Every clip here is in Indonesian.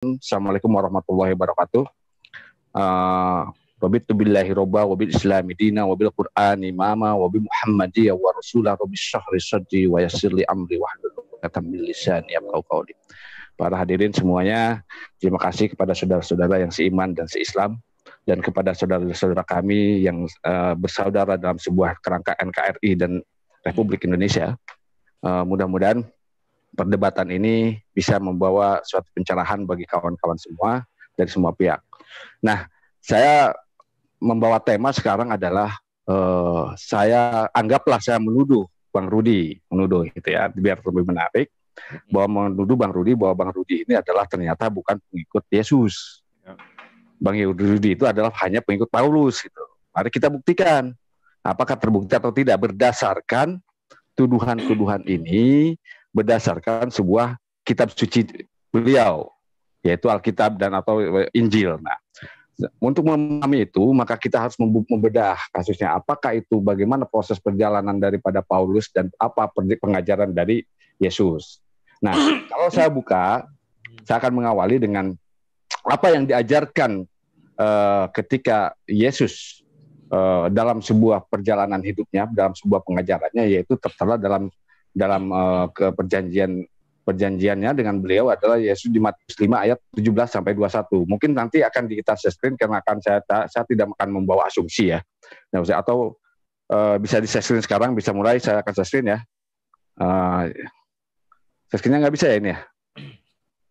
Assalamualaikum warahmatullahi wabarakatuh. Wabitu billahi robba wabil islami dina wabil qur'ani imama wabil muhammadiyya wa rasulah rabbi syahri sadri wa yassirli amri wa hlul 'uqdatam min lisani yafqahu qawli. Para hadirin semuanya, terima kasih kepada saudara-saudara yang seiman dan seislam, dan kepada saudara-saudara kami yang bersaudara dalam sebuah kerangka NKRI dan Republik Indonesia. Mudah-mudahan perdebatan ini bisa membawa suatu pencerahan bagi kawan-kawan semua dari semua pihak. Nah, saya membawa tema sekarang adalah saya menuduh Bang Rudi, gitu ya, biar lebih menarik, bahwa menuduh Bang Rudi bahwa Bang Rudi ini adalah ternyata bukan pengikut Yesus. Bang Rudi itu adalah hanya pengikut Paulus gitu. Mari kita buktikan apakah terbukti atau tidak berdasarkan tuduhan-tuduhan ini, berdasarkan sebuah kitab suci beliau, yaitu Alkitab dan atau Injil. Nah, untuk memahami itu, maka kita harus membedah kasusnya. Apakah itu, bagaimana proses perjalanan daripada Paulus dan apa pengajaran dari Yesus. Nah, kalau saya buka, saya akan mengawali dengan apa yang diajarkan ketika Yesus dalam sebuah perjalanan hidupnya, dalam sebuah pengajarannya, yaitu tertera dalam perjanjiannya dengan beliau adalah Yesus di Matius 5 ayat 17 sampai 21. Mungkin nanti akan kita share screen karena saya tidak akan membawa asumsi ya. Nah, atau bisa di share screen sekarang, bisa mulai, saya akan share screen ya. Share screen-nya nggak bisa ya ini ya?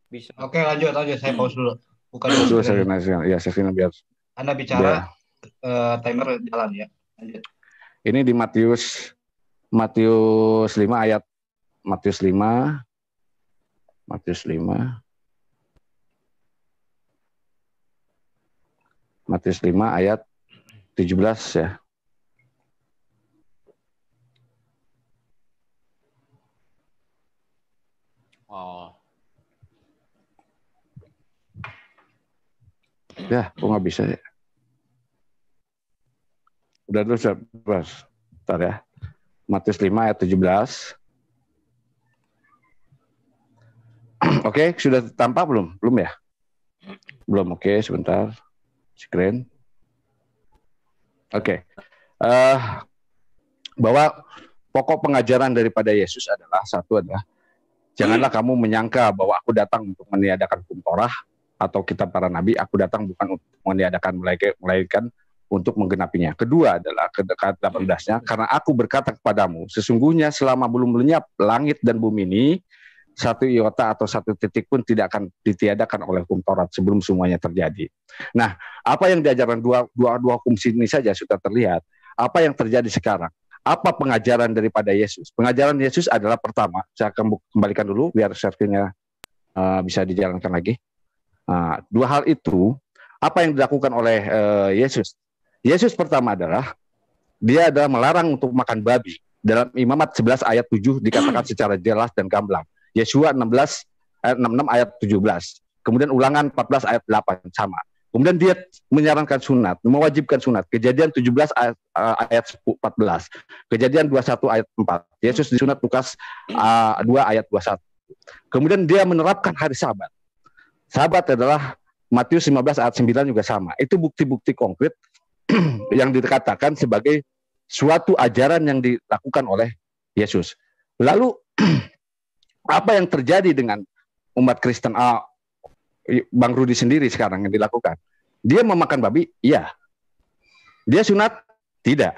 Bisa. Oke, lanjut, saya pause dulu. Bukan dulu share screen biar Anda bicara timer jalan ya. Lanjut. Ini di Matius 5 ayat Matius 5 ayat 17 ya. Oh. Ya, kok nggak bisa ya? Udah dulu, bentar ya. Matius 5 ayat 17. Oke, sudah tampak belum? Belum ya? Belum, oke, sebentar. Screen. Oke. Bahwa pokok pengajaran daripada Yesus adalah janganlah kamu menyangka bahwa aku datang untuk meniadakan hukum Taurat atau kitab para nabi. Aku datang bukan untuk meniadakan, melainkan untuk menggenapinya. Kedua adalah kata 18-nya, karena aku berkata kepadamu, sesungguhnya selama belum lenyap langit dan bumi ini, satu iota atau satu titik pun tidak akan ditiadakan oleh hukum Taurat sebelum semuanya terjadi. Nah, apa yang diajarkan dua hukum ini saja sudah terlihat. Apa yang terjadi sekarang? Apa pengajaran daripada Yesus? Pengajaran Yesus adalah pertama, saya akan kembalikan dulu biar share-nya bisa dijalankan lagi. Dua hal itu, apa yang dilakukan oleh Yesus? Yesus pertama adalah dia adalah melarang untuk makan babi. Dalam Imamat 11 ayat 7 dikatakan secara jelas dan gamblang. Yesua 66 ayat 17. Kemudian Ulangan 14 ayat 8 sama. Kemudian dia menyarankan sunat, mewajibkan sunat. Kejadian 17 ayat 14. Kejadian 21 ayat 4. Yesus disunat Lukas 2 ayat 21. Kemudian dia menerapkan hari Sabat. Sabat adalah Matius 15 ayat 9 juga sama. Itu bukti-bukti konkret yang dikatakan sebagai suatu ajaran yang dilakukan oleh Yesus. Lalu apa yang terjadi dengan umat Kristen Bang Rudi sendiri sekarang yang dilakukan? Dia memakan babi? Iya. Dia sunat? Tidak.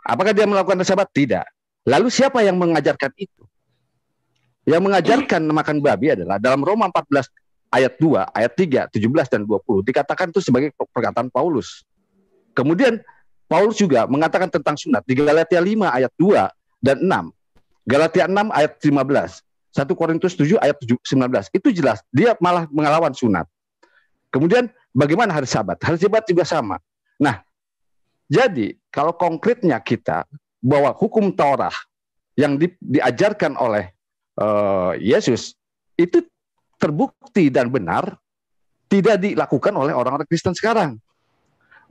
Apakah dia melakukan Sabat? Tidak. Lalu siapa yang mengajarkan itu? Yang mengajarkan makan babi adalah dalam Roma 14 ayat 2, ayat 3, 17 dan 20 dikatakan itu sebagai perkataan Paulus. Kemudian Paulus juga mengatakan tentang sunat di Galatia 5 ayat 2 dan 6. Galatia 6 ayat 15. 1 Korintus 7 ayat 19. Itu jelas dia malah melawan sunat. Kemudian bagaimana hari Sabat? Hari Sabat juga sama. Nah, jadi kalau konkretnya kita bahwa hukum Taurat yang diajarkan oleh Yesus itu terbukti dan benar tidak dilakukan oleh orang-orang Kristen sekarang.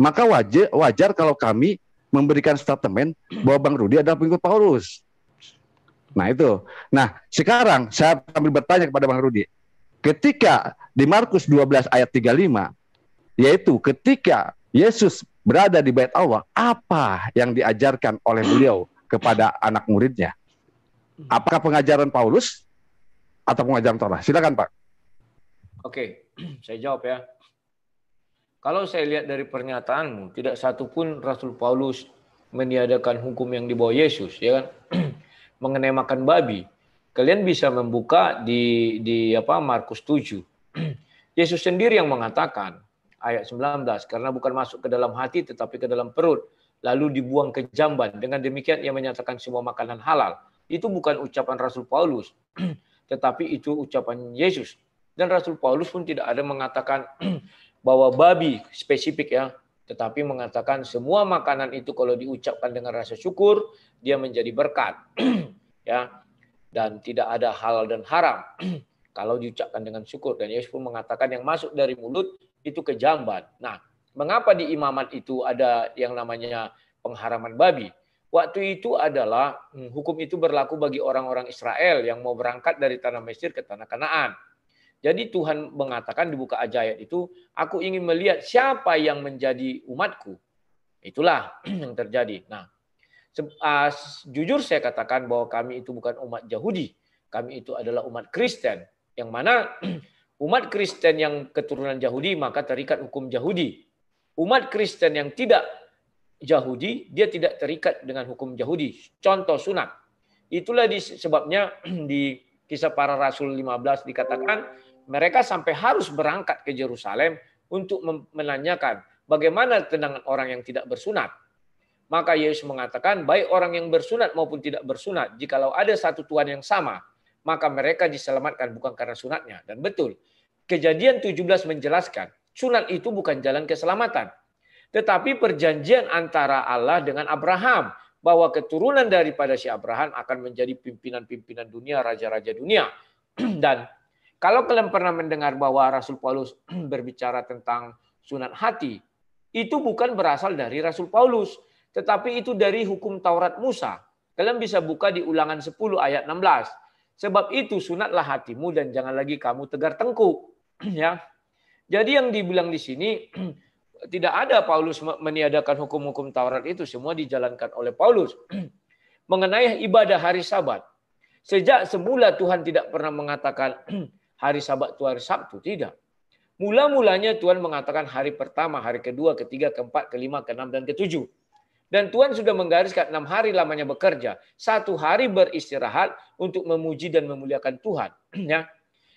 Maka wajar kalau kami memberikan statement bahwa Bang Rudi adalah pengikut Paulus. Nah itu. Nah sekarang saya sambil bertanya kepada Bang Rudi, ketika di Markus 12 ayat 35, yaitu ketika Yesus berada di bait Allah, apa yang diajarkan oleh beliau kepada anak muridnya? Apakah pengajaran Paulus atau pengajaran Torah? Silakan Pak. Oke, saya jawab ya. Kalau saya lihat dari pernyataanmu, tidak satupun Rasul Paulus meniadakan hukum yang dibawa Yesus, ya kan? Mengenai makan babi. Kalian bisa membuka di Markus 7. Yesus sendiri yang mengatakan ayat 19, karena bukan masuk ke dalam hati tetapi ke dalam perut, lalu dibuang ke jamban. Dengan demikian ia menyatakan semua makanan halal. Itu bukan ucapan Rasul Paulus, tetapi itu ucapan Yesus. Dan Rasul Paulus pun tidak ada mengatakan bahwa babi spesifik ya, tetapi mengatakan semua makanan itu kalau diucapkan dengan rasa syukur, dia menjadi berkat. Ya. Dan tidak ada halal dan haram kalau diucapkan dengan syukur. Dan Yesus pun mengatakan yang masuk dari mulut itu ke jamban. Nah, mengapa di imamat itu ada yang namanya pengharaman babi? Waktu itu adalah hukum itu berlaku bagi orang-orang Israel yang mau berangkat dari tanah Mesir ke tanah Kanaan. Jadi Tuhan mengatakan di buka ajaib itu, aku ingin melihat siapa yang menjadi umatku. Itulah yang terjadi. Nah, jujur saya katakan bahwa kami itu bukan umat Yahudi. Kami itu adalah umat Kristen. Yang mana umat Kristen yang keturunan Yahudi maka terikat hukum Yahudi. Umat Kristen yang tidak Yahudi, dia tidak terikat dengan hukum Yahudi. Contoh sunat. Itulah sebabnya di Kisah Para Rasul 15 dikatakan mereka sampai harus berangkat ke Yerusalem untuk menanyakan bagaimana tendangan orang yang tidak bersunat. Maka Yesus mengatakan, baik orang yang bersunat maupun tidak bersunat, jikalau ada satu Tuhan yang sama, maka mereka diselamatkan bukan karena sunatnya. Dan betul, Kejadian 17 menjelaskan, sunat itu bukan jalan keselamatan. Tetapi perjanjian antara Allah dengan Abraham, bahwa keturunan daripada si Abraham akan menjadi pimpinan-pimpinan dunia, raja-raja dunia. Dan kalau kalian pernah mendengar bahwa Rasul Paulus berbicara tentang sunat hati, itu bukan berasal dari Rasul Paulus, tetapi itu dari hukum Taurat Musa. Kalian bisa buka di Ulangan 10 ayat 16. Sebab itu sunatlah hatimu dan jangan lagi kamu tegar tengkuk. Ya. Jadi yang dibilang di sini tidak ada Paulus meniadakan hukum-hukum Taurat itu, semua dijalankan oleh Paulus. Mengenai ibadah hari Sabat. Sejak semula Tuhan tidak pernah mengatakan hari Sabat itu hari Sabtu, tidak. Mula-mulanya Tuhan mengatakan hari pertama, hari kedua, ketiga, keempat, kelima, keenam, dan ketujuh. Dan Tuhan sudah menggariskan 6 hari lamanya bekerja. 1 hari beristirahat untuk memuji dan memuliakan Tuhan. Ya.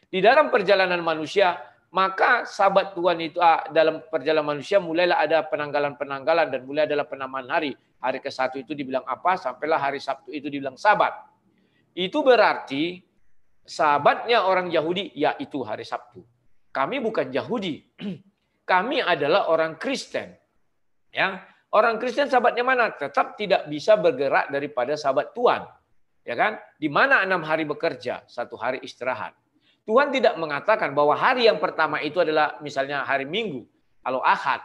Di dalam perjalanan manusia, maka sabat Tuhan itu dalam perjalanan manusia mulailah ada penanggalan-penanggalan dan mulai adalah penamaan hari. Hari ke-1 itu dibilang apa, sampailah hari Sabtu itu dibilang sabat. Itu berarti sabatnya orang Yahudi yaitu hari Sabtu. Kami bukan Yahudi. Kami adalah orang Kristen. Ya. Orang Kristen sabatnya mana? Tetap tidak bisa bergerak daripada sabat Tuhan. Ya kan? Di mana 6 hari bekerja, 1 hari istirahat. Tuhan tidak mengatakan bahwa hari yang pertama itu adalah misalnya hari Minggu, kalau Ahad.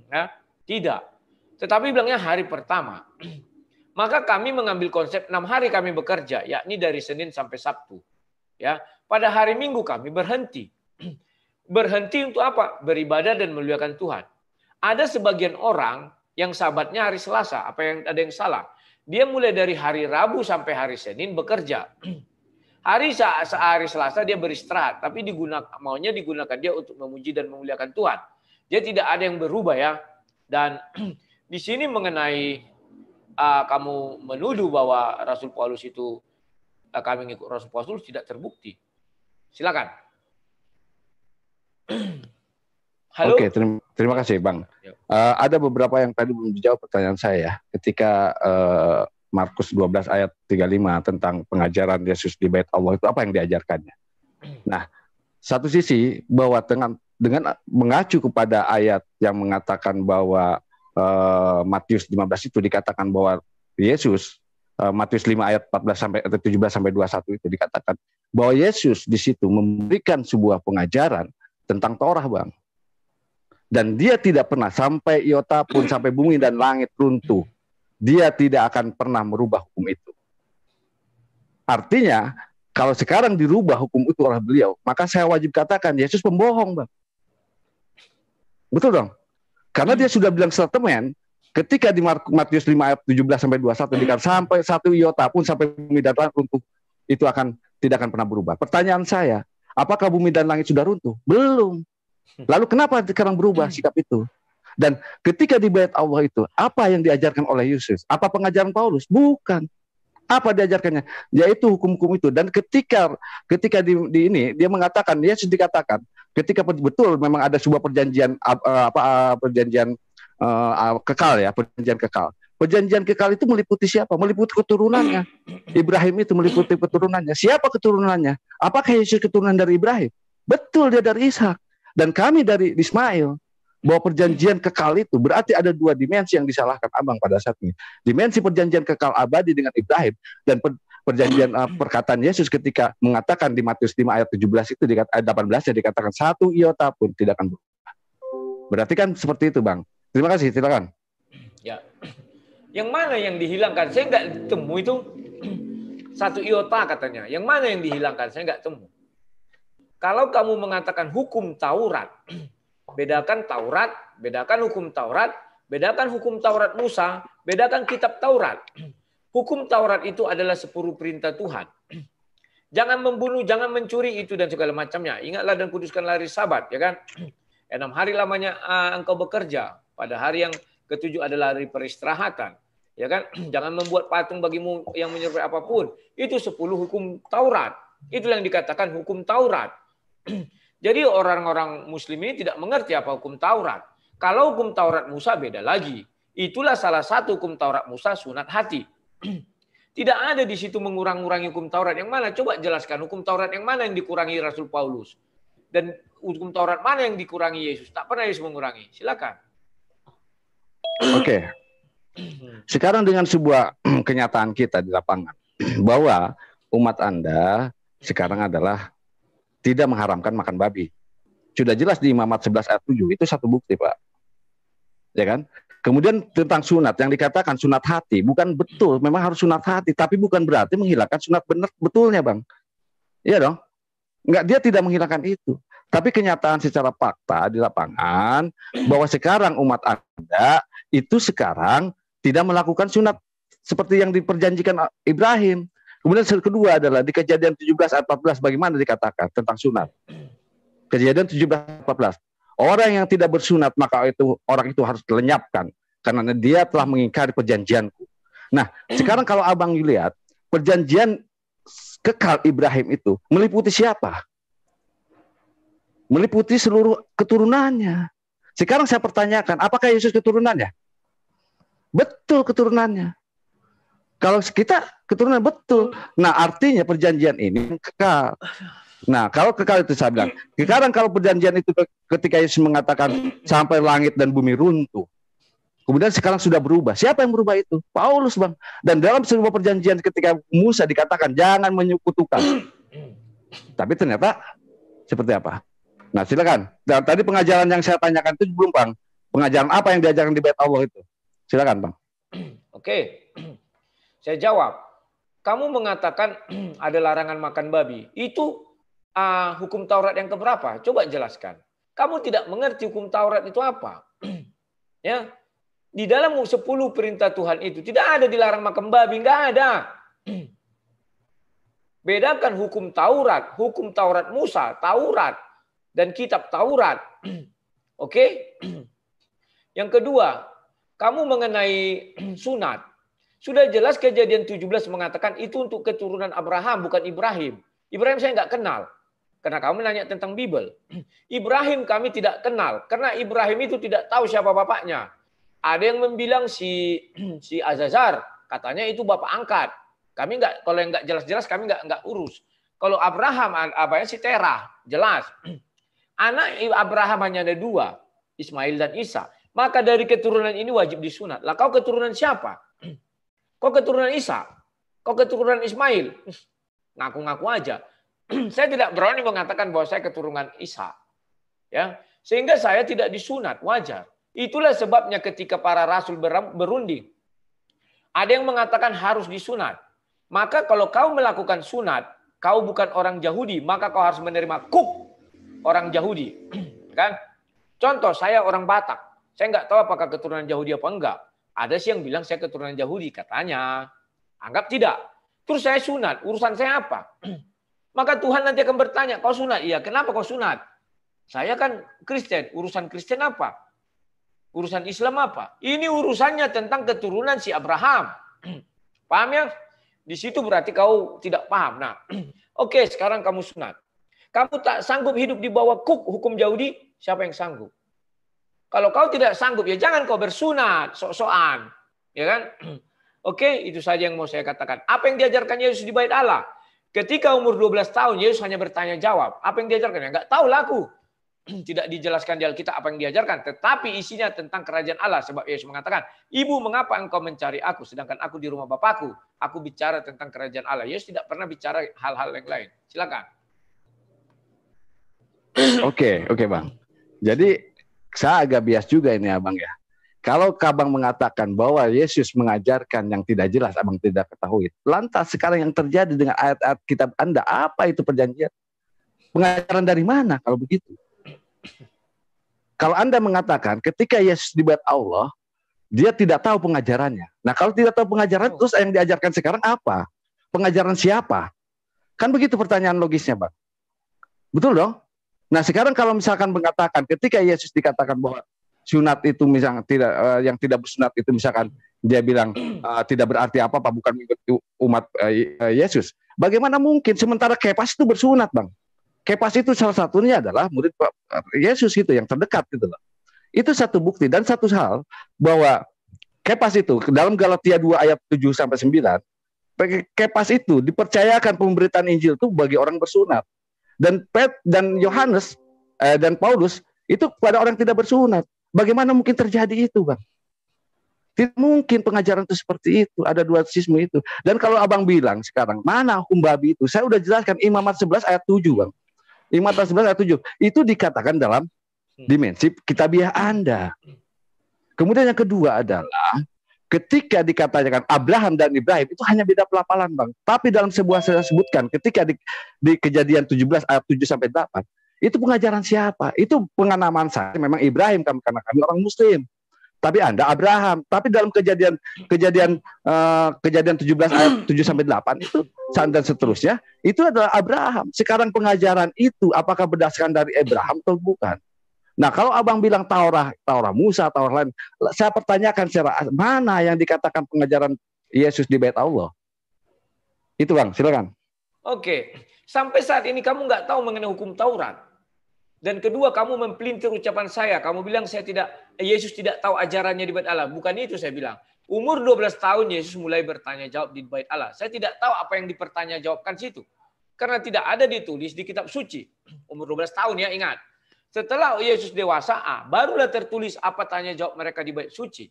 Ya, tidak. Tetapi bilangnya hari pertama. Maka kami mengambil konsep 6 hari kami bekerja, yakni dari Senin sampai Sabtu. Ya, pada hari Minggu kami berhenti. Berhenti untuk apa? Beribadah dan memuliakan Tuhan. Ada sebagian orang yang sabatnya hari Selasa, ada yang salah? Dia mulai dari hari Rabu sampai hari Senin bekerja. Hari Selasa dia beristirahat, tapi maunya digunakan dia untuk memuji dan memuliakan Tuhan. Dia tidak ada yang berubah ya. Dan di sini mengenai kamu menuduh bahwa Rasul Paulus itu kami mengikut Rasul Paulus tidak terbukti. Silakan. Halo? Oke, terima kasih Bang. Ada beberapa yang tadi belum dijawab pertanyaan saya ya. Ketika Markus 12 ayat 35 tentang pengajaran Yesus di bait Allah itu apa yang diajarkannya. Nah, satu sisi bahwa dengan mengacu kepada ayat yang mengatakan bahwa Matius 15 itu dikatakan bahwa Yesus, Matius 5 ayat 14 sampai 17 sampai 21 itu dikatakan bahwa Yesus di situ memberikan sebuah pengajaran tentang Torah, Bang. Dan dia tidak pernah sampai iota pun sampai bumi dan langit runtuh. Dia tidak akan pernah merubah hukum itu. Artinya Kalau sekarang dirubah hukum itu oleh beliau, maka saya wajib katakan Yesus pembohong, Bang. Betul dong? Karena dia sudah bilang statement ketika di Matius 5 ayat 17 sampai 21 dikatakan sampai satu iota pun sampai bumi dan langit runtuh itu tidak akan pernah berubah. Pertanyaan saya, apakah bumi dan langit sudah runtuh? Belum. Lalu kenapa sekarang berubah sikap itu? Dan ketika di bait Allah itu, apa yang diajarkan oleh Yesus? Apa pengajaran Paulus? Bukan. Apa diajarkannya? Yaitu hukum-hukum itu. Dan ketika di ini dia mengatakan, Yesus dikatakan, ketika betul memang ada sebuah perjanjian perjanjian kekal ya, perjanjian kekal. Perjanjian kekal itu meliputi siapa? Meliputi keturunannya. Ibrahim itu meliputi keturunannya. Siapa keturunannya? Apakah Yesus keturunan dari Ibrahim? Betul, dia dari Ishak. Dan kami dari Ismail. Bahwa perjanjian kekal itu berarti ada dua dimensi yang disalahkan Abang pada saat ini. Dimensi perjanjian kekal abadi dengan Ibrahim dan perjanjian perkataan Yesus ketika mengatakan di Matius 5 ayat 17 itu ayat 18 ya dikatakan satu iota pun tidak akan berubah. Berarti kan seperti itu, Bang. Terima kasih, silakan. Ya. Yang mana yang dihilangkan? Saya nggak temu itu satu iota katanya. Yang mana yang dihilangkan? Saya nggak temu. Kalau kamu mengatakan hukum Taurat, bedakan Taurat, bedakan hukum Taurat, bedakan hukum Taurat Musa, bedakan kitab Taurat. Hukum Taurat itu adalah 10 perintah Tuhan. Jangan membunuh, jangan mencuri itu dan segala macamnya. Ingatlah dan kuduskanlah hari Sabat, ya kan? 6 hari lamanya engkau bekerja. Pada hari yang ke-7 adalah hari peristirahatan, ya kan? Jangan membuat patung bagimu yang menyerupai apapun. Itu 10 hukum Taurat. Itu yang dikatakan hukum Taurat. Jadi orang-orang muslim ini tidak mengerti apa hukum Taurat. Kalau hukum Taurat Musa beda lagi. Itulah salah satu hukum Taurat Musa, sunat hati. Tidak ada di situ mengurang-urangi hukum Taurat. Yang mana? Coba jelaskan hukum Taurat yang mana yang dikurangi Rasul Paulus. Dan hukum Taurat mana yang dikurangi Yesus. Tak pernah Yesus mengurangi. Silakan. Oke. Sekarang dengan sebuah kenyataan kita di lapangan. Bahwa umat Anda sekarang adalah tidak mengharamkan makan babi. Sudah jelas di Imamat 11 ayat 7. Itu satu bukti, Pak. Ya kan? Kemudian tentang sunat, yang dikatakan sunat hati. Bukan betul, memang harus sunat hati. Tapi bukan berarti menghilangkan sunat benar betulnya, Bang. Iya dong? Enggak, dia tidak menghilangkan itu. Tapi kenyataan secara fakta di lapangan, bahwa sekarang umat Anda itu sekarang tidak melakukan sunat seperti yang diperjanjikan Ibrahim. Kemudian kedua adalah di Kejadian 17 ayat 14 bagaimana dikatakan tentang sunat. Kejadian 17 ayat 14. Orang yang tidak bersunat maka orang itu harus dilenyapkan karena dia telah mengingkari perjanjianku. Nah, sekarang kalau Abang lihat perjanjian kekal Ibrahim itu meliputi siapa? Meliputi seluruh keturunannya. Sekarang saya pertanyakan, apakah Yesus keturunannya? Betul keturunannya. Kalau kita keturunan betul. Nah, artinya perjanjian ini kekal. Nah, kalau kekal itu saya bilang. Sekarang kalau perjanjian itu ketika Yesus mengatakan sampai langit dan bumi runtuh. Kemudian sekarang sudah berubah. Siapa yang berubah itu? Paulus, Bang. Dan dalam sebuah perjanjian ketika Musa dikatakan jangan menyekutukan. Tapi ternyata seperti apa? Nah, silakan. Dan tadi pengajaran yang saya tanyakan itu belum, Bang. Pengajaran apa yang diajarkan di bait Allah itu? Silakan, Bang. Oke. Saya jawab, kamu mengatakan ada larangan makan babi. Itu hukum Taurat yang keberapa? Coba jelaskan. Kamu tidak mengerti hukum Taurat itu apa. Ya, di dalam 10 perintah Tuhan itu tidak ada dilarang makan babi, nggak ada. Bedakan hukum Taurat Musa, Taurat, dan kitab Taurat. Oke? Yang kedua, kamu mengenai sunat. Sudah jelas Kejadian 17 mengatakan itu untuk keturunan Abraham, bukan Ibrahim. Ibrahim saya nggak kenal. Karena kamu nanya tentang Bible. Ibrahim kami tidak kenal. Karena Ibrahim itu tidak tahu siapa bapaknya. Ada yang membilang si Azazar, katanya itu bapak angkat. Kami nggak, kalau yang nggak jelas-jelas kami nggak urus. Kalau Abraham, abahnya si Terah, jelas. Anak Abraham hanya ada 2, Ismail dan Isa. Maka dari keturunan ini wajib disunat. Lah kau keturunan siapa? Kau keturunan Isa, kau keturunan Ismail, ngaku-ngaku aja. Saya tidak berani mengatakan bahwa saya keturunan Isa, ya, sehingga saya tidak disunat, wajar. Itulah sebabnya ketika para rasul berunding, ada yang mengatakan harus disunat. Maka kalau kau melakukan sunat, kau bukan orang Yahudi, maka kau harus menerima kuk orang Yahudi. Kan? Contoh, saya orang Batak. Saya nggak tahu apakah keturunan Yahudi apa enggak. Ada sih yang bilang saya keturunan Yahudi, katanya. Anggap tidak. Terus saya sunat, urusan saya apa? Maka Tuhan nanti akan bertanya, kau sunat? Iya, kenapa kau sunat? Saya kan Kristen, urusan Kristen apa? Urusan Islam apa? Ini urusannya tentang keturunan si Abraham. Paham ya? Di situ berarti kau tidak paham. Nah, oke, sekarang kamu sunat. Kamu tak sanggup hidup di bawah kuk hukum Yahudi, siapa yang sanggup? Kalau kau tidak sanggup, ya jangan kau bersunat, sok-sokan. Ya kan? Oke, itu saja yang mau saya katakan. Apa yang diajarkan Yesus di Bait Allah? Ketika umur 12 tahun, Yesus hanya bertanya jawab. Apa yang diajarkan? Ya enggak tahu lah aku. Tidak dijelaskan di Alkitab apa yang diajarkan. Tetapi isinya tentang kerajaan Allah. Sebab Yesus mengatakan, Ibu, mengapa engkau mencari aku? Sedangkan aku di rumah Bapakku. Aku bicara tentang kerajaan Allah. Yesus tidak pernah bicara hal-hal yang lain. Silakan. Oke, Bang. Jadi saya agak bias juga ini Abang ya. Kalau Abang mengatakan bahwa Yesus mengajarkan yang tidak jelas, Abang tidak ketahui. Lantas sekarang yang terjadi dengan ayat-ayat kitab Anda, apa itu perjanjian? Pengajaran dari mana kalau begitu? Kalau Anda mengatakan ketika Yesus di Bait Allah, dia tidak tahu pengajarannya. Nah, kalau tidak tahu pengajaran, terus yang diajarkan sekarang apa? Pengajaran siapa? Kan begitu pertanyaan logisnya, Bang. Betul dong? Nah, sekarang kalau misalkan mengatakan ketika Yesus dikatakan bahwa sunat itu misalnya tidak yang tidak bersunat itu misalkan dia bilang tidak berarti apa-apa, bukan mengikuti umat Yesus. Bagaimana mungkin sementara Kepas itu bersunat, Bang? Kepas itu salah satunya adalah murid Yesus itu yang terdekat gitu loh. Itu satu bukti dan satu hal bahwa Kepas itu dalam Galatia 2 ayat 7 sampai 9, Kepas itu dipercayakan pemberitaan Injil itu bagi orang bersunat. Dan Yohanes dan Paulus itu kepada orang tidak bersunat. Bagaimana mungkin terjadi itu, Bang? Tidak mungkin pengajaran itu seperti itu. Ada dualisme itu. Dan kalau Abang bilang sekarang, mana hukum babi itu? Saya udah jelaskan Imamat 11 ayat 7, Bang. Imamat 11 ayat 7. Itu dikatakan dalam dimensi kitabiah Anda. Kemudian yang kedua adalah ketika dikatakan Abraham dan Ibrahim itu hanya beda pelafalan, Bang. Tapi dalam sebuah saya sebutkan ketika di Kejadian 17 ayat 7 sampai 8, itu pengajaran siapa? Itu pengalaman saya memang Ibrahim karena kami orang Muslim. Tapi Anda Abraham. Tapi dalam kejadian 17 ayat 7 sampai 8 itu dan seterusnya itu adalah Abraham. Sekarang pengajaran itu apakah berdasarkan dari Abraham atau bukan? Nah, kalau Abang bilang Taurat Musa, Taurat lain, saya pertanyakan secara mana yang dikatakan pengajaran Yesus di Bait Allah? Itu, Bang, silakan. Oke, sampai saat ini kamu nggak tahu mengenai hukum Taurat. Dan kedua, kamu mempelintir ucapan saya. Kamu bilang Yesus tidak tahu ajarannya di Bait Allah. Bukan itu saya bilang. Umur 12 tahun Yesus mulai bertanya jawab di Bait Allah. Saya tidak tahu apa yang dipertanya jawabkan situ. Karena tidak ada ditulis di kitab suci. Umur 12 tahun ya, ingat. Setelah Yesus dewasa, barulah tertulis apa tanya jawab mereka di bait suci.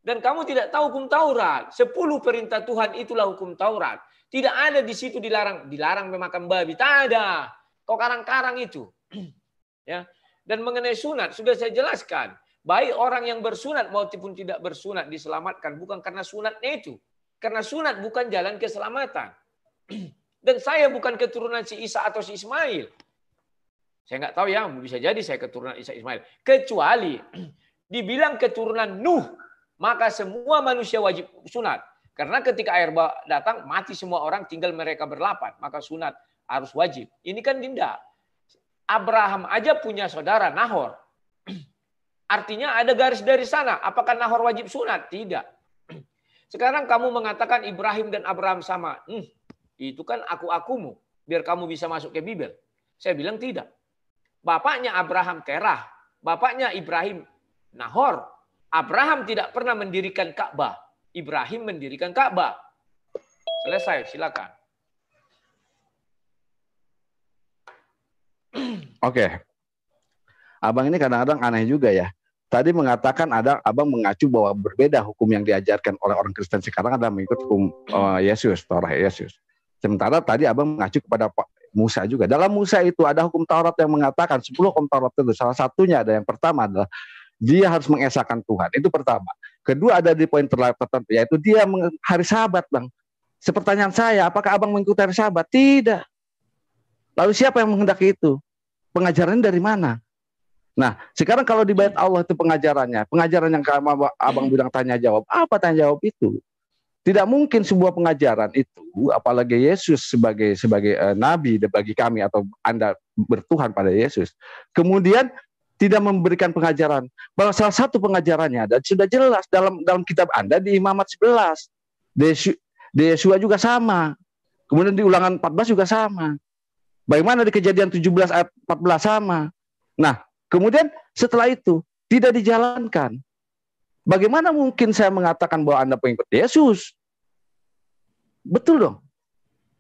Dan kamu tidak tahu hukum Taurat. 10 perintah Tuhan itulah hukum Taurat. Tidak ada di situ dilarang memakan babi. Tak ada. Kau karang-karang itu. Ya. Dan mengenai sunat, sudah saya jelaskan. Baik orang yang bersunat maupun tidak bersunat diselamatkan. Bukan karena sunatnya itu. Karena sunat bukan jalan keselamatan. Dan saya bukan keturunan si Isa atau si Ismail. Saya nggak tahu ya, bisa jadi saya keturunan Isa Ismail. Kecuali dibilang keturunan Nuh, maka semua manusia wajib sunat. Karena ketika air datang, mati semua orang, tinggal mereka berlapan. Maka sunat harus wajib. Ini kan tidak. Abraham aja punya saudara Nahor. Artinya ada garis dari sana. Apakah Nahor wajib sunat? Tidak. Sekarang kamu mengatakan Ibrahim dan Abraham sama. Itu kan aku-akumu. Biar kamu bisa masuk ke Bible. Saya bilang tidak. Bapaknya Abraham Terah, bapaknya Ibrahim Nahor. Abraham tidak pernah mendirikan Ka'bah. Ibrahim mendirikan Ka'bah. Selesai, silakan. Oke. Abang ini kadang-kadang aneh juga ya. Tadi mengatakan Abang mengacu bahwa berbeda hukum yang diajarkan oleh orang Kristen sekarang adalah mengikut hukum Yesus, Taurat Yesus. Sementara tadi Abang mengacu kepada Musa juga. Dalam Musa itu ada hukum Taurat yang mengatakan 10 hukum Taurat itu. Salah satunya ada yang pertama adalah dia harus mengesahkan Tuhan. Itu pertama. Kedua ada di poin tertentu yaitu dia hari Sabat, Bang. Sepertanyaan saya, apakah abang mengikuti hari Sabat? Tidak. Lalu siapa yang menghendaki itu? Pengajaran dari mana? Nah, sekarang kalau di bait Allah itu pengajaran yang abang bilang tanya jawab, apa tanya jawab itu? Tidak mungkin sebuah pengajaran itu, apalagi Yesus sebagai nabi bagi kami atau Anda bertuhan pada Yesus, kemudian tidak memberikan pengajaran. Bahwa salah satu pengajarannya dan sudah jelas dalam kitab Anda di Imamat 11. Di Yesua juga sama. Kemudian di Ulangan 14 juga sama. Bagaimana di Kejadian 17 ayat 14 sama. Nah, kemudian setelah itu tidak dijalankan. Bagaimana mungkin saya mengatakan bahwa Anda pengikut Yesus? Betul dong.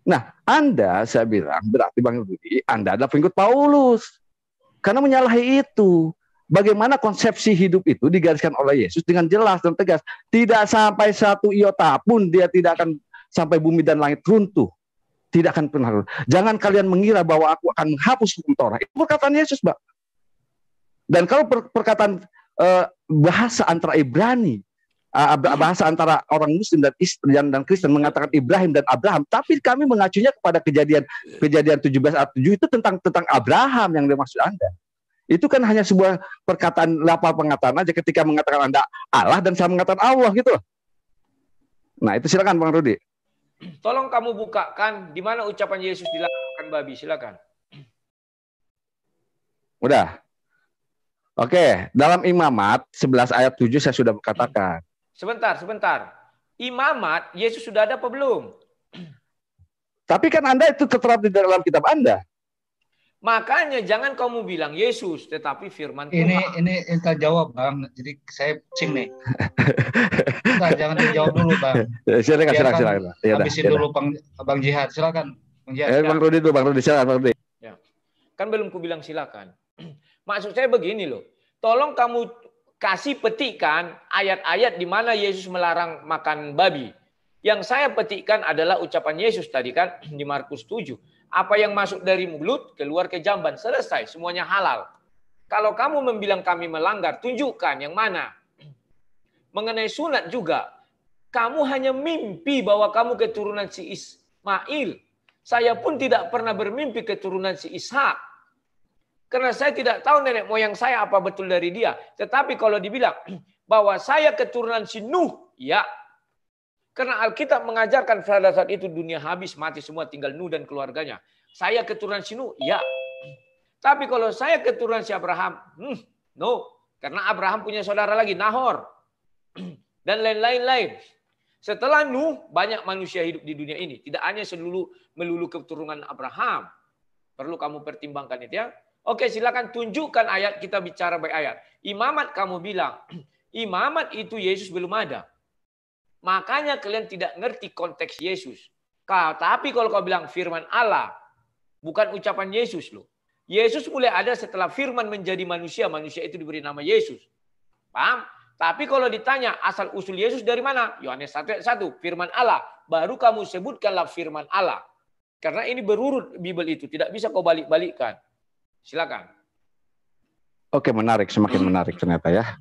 Nah, Anda, saya bilang, berarti Bang Rudi, Anda adalah pengikut Paulus. Karena menyalahi itu. Bagaimana konsepsi hidup itu digariskan oleh Yesus dengan jelas dan tegas. Tidak sampai satu iota pun dia tidak akan sampai bumi dan langit runtuh. Tidak akan pernah. Jangan kalian mengira bahwa aku akan menghapus hukum Torah. Itu perkataan Yesus, Mbak. Dan kalau perkataan bahasa antara Ibrani, bahasa antara orang Muslim dan Kristen mengatakan Ibrahim dan Abraham, tapi kami mengacunya kepada kejadian 17 ayat 7 itu tentang Abraham yang dimaksud Anda. Itu kan hanya sebuah perkataan lapar pengataan aja ketika mengatakan Anda Allah dan saya mengatakan Allah gitu. Nah, itu silakan Bang Rudi. Tolong kamu bukakan di mana ucapan Yesus dilaknatkan babi, silakan. Udah. Oke, dalam Imamat 11 ayat 7 saya sudah katakan. Sebentar. Imamat Yesus sudah ada apa belum? Tapi kan Anda itu tertera di dalam kitab Anda. Makanya jangan kamu bilang Yesus, tetapi firman Tuhan. Ini kita jawab, Bang. Jadi saya pusing nih. Jangan dijawab dulu, Bang. Silakan. Habisin dulu Bang Jihad. Silakan, Bang Jihad. Bang Rudi dulu, Bang Rudi. Silakan, Bang Rudi. Ya. Kan belum ku bilang silakan. Maksud saya begini loh. Tolong kamu kasih petikan ayat-ayat di mana Yesus melarang makan babi. Yang saya petikkan adalah ucapan Yesus tadi kan di Markus 7. Apa yang masuk dari mulut keluar ke jamban, selesai, semuanya halal. Kalau kamu membilang kami melanggar, tunjukkan yang mana. Mengenai sunat juga, kamu hanya mimpi bahwa kamu keturunan si Ismail. Saya pun tidak pernah bermimpi keturunan si Ishak. Karena saya tidak tahu nenek moyang saya apa betul dari dia. Tetapi kalau dibilang bahwa saya keturunan si Nuh, ya. Karena Alkitab mengajarkan pada saat itu dunia habis, mati semua, tinggal Nuh dan keluarganya. Saya keturunan si Nuh, ya. Tapi kalau saya keturunan si Abraham, no. Karena Abraham punya saudara lagi, Nahor. Dan lain-lain. Setelah Nuh, banyak manusia hidup di dunia ini. Tidak hanya melulu keturunan Abraham. Perlu kamu pertimbangkan itu ya. Oke, silakan tunjukkan ayat, kita bicara baik ayat. Imamat kamu bilang, imamat itu Yesus belum ada. Makanya kalian tidak ngerti konteks Yesus. Tapi kalau kau bilang firman Allah, bukan ucapan Yesus loh. Yesus mulai ada setelah firman menjadi manusia. Manusia itu diberi nama Yesus. Paham? Tapi kalau ditanya asal usul Yesus dari mana? Yohanes 1:1, firman Allah. Baru kamu sebutkanlah firman Allah. Karena ini berurut Bible itu. Tidak bisa kau balik-balikkan. Silakan. Oke, menarik. Semakin menarik ternyata ya.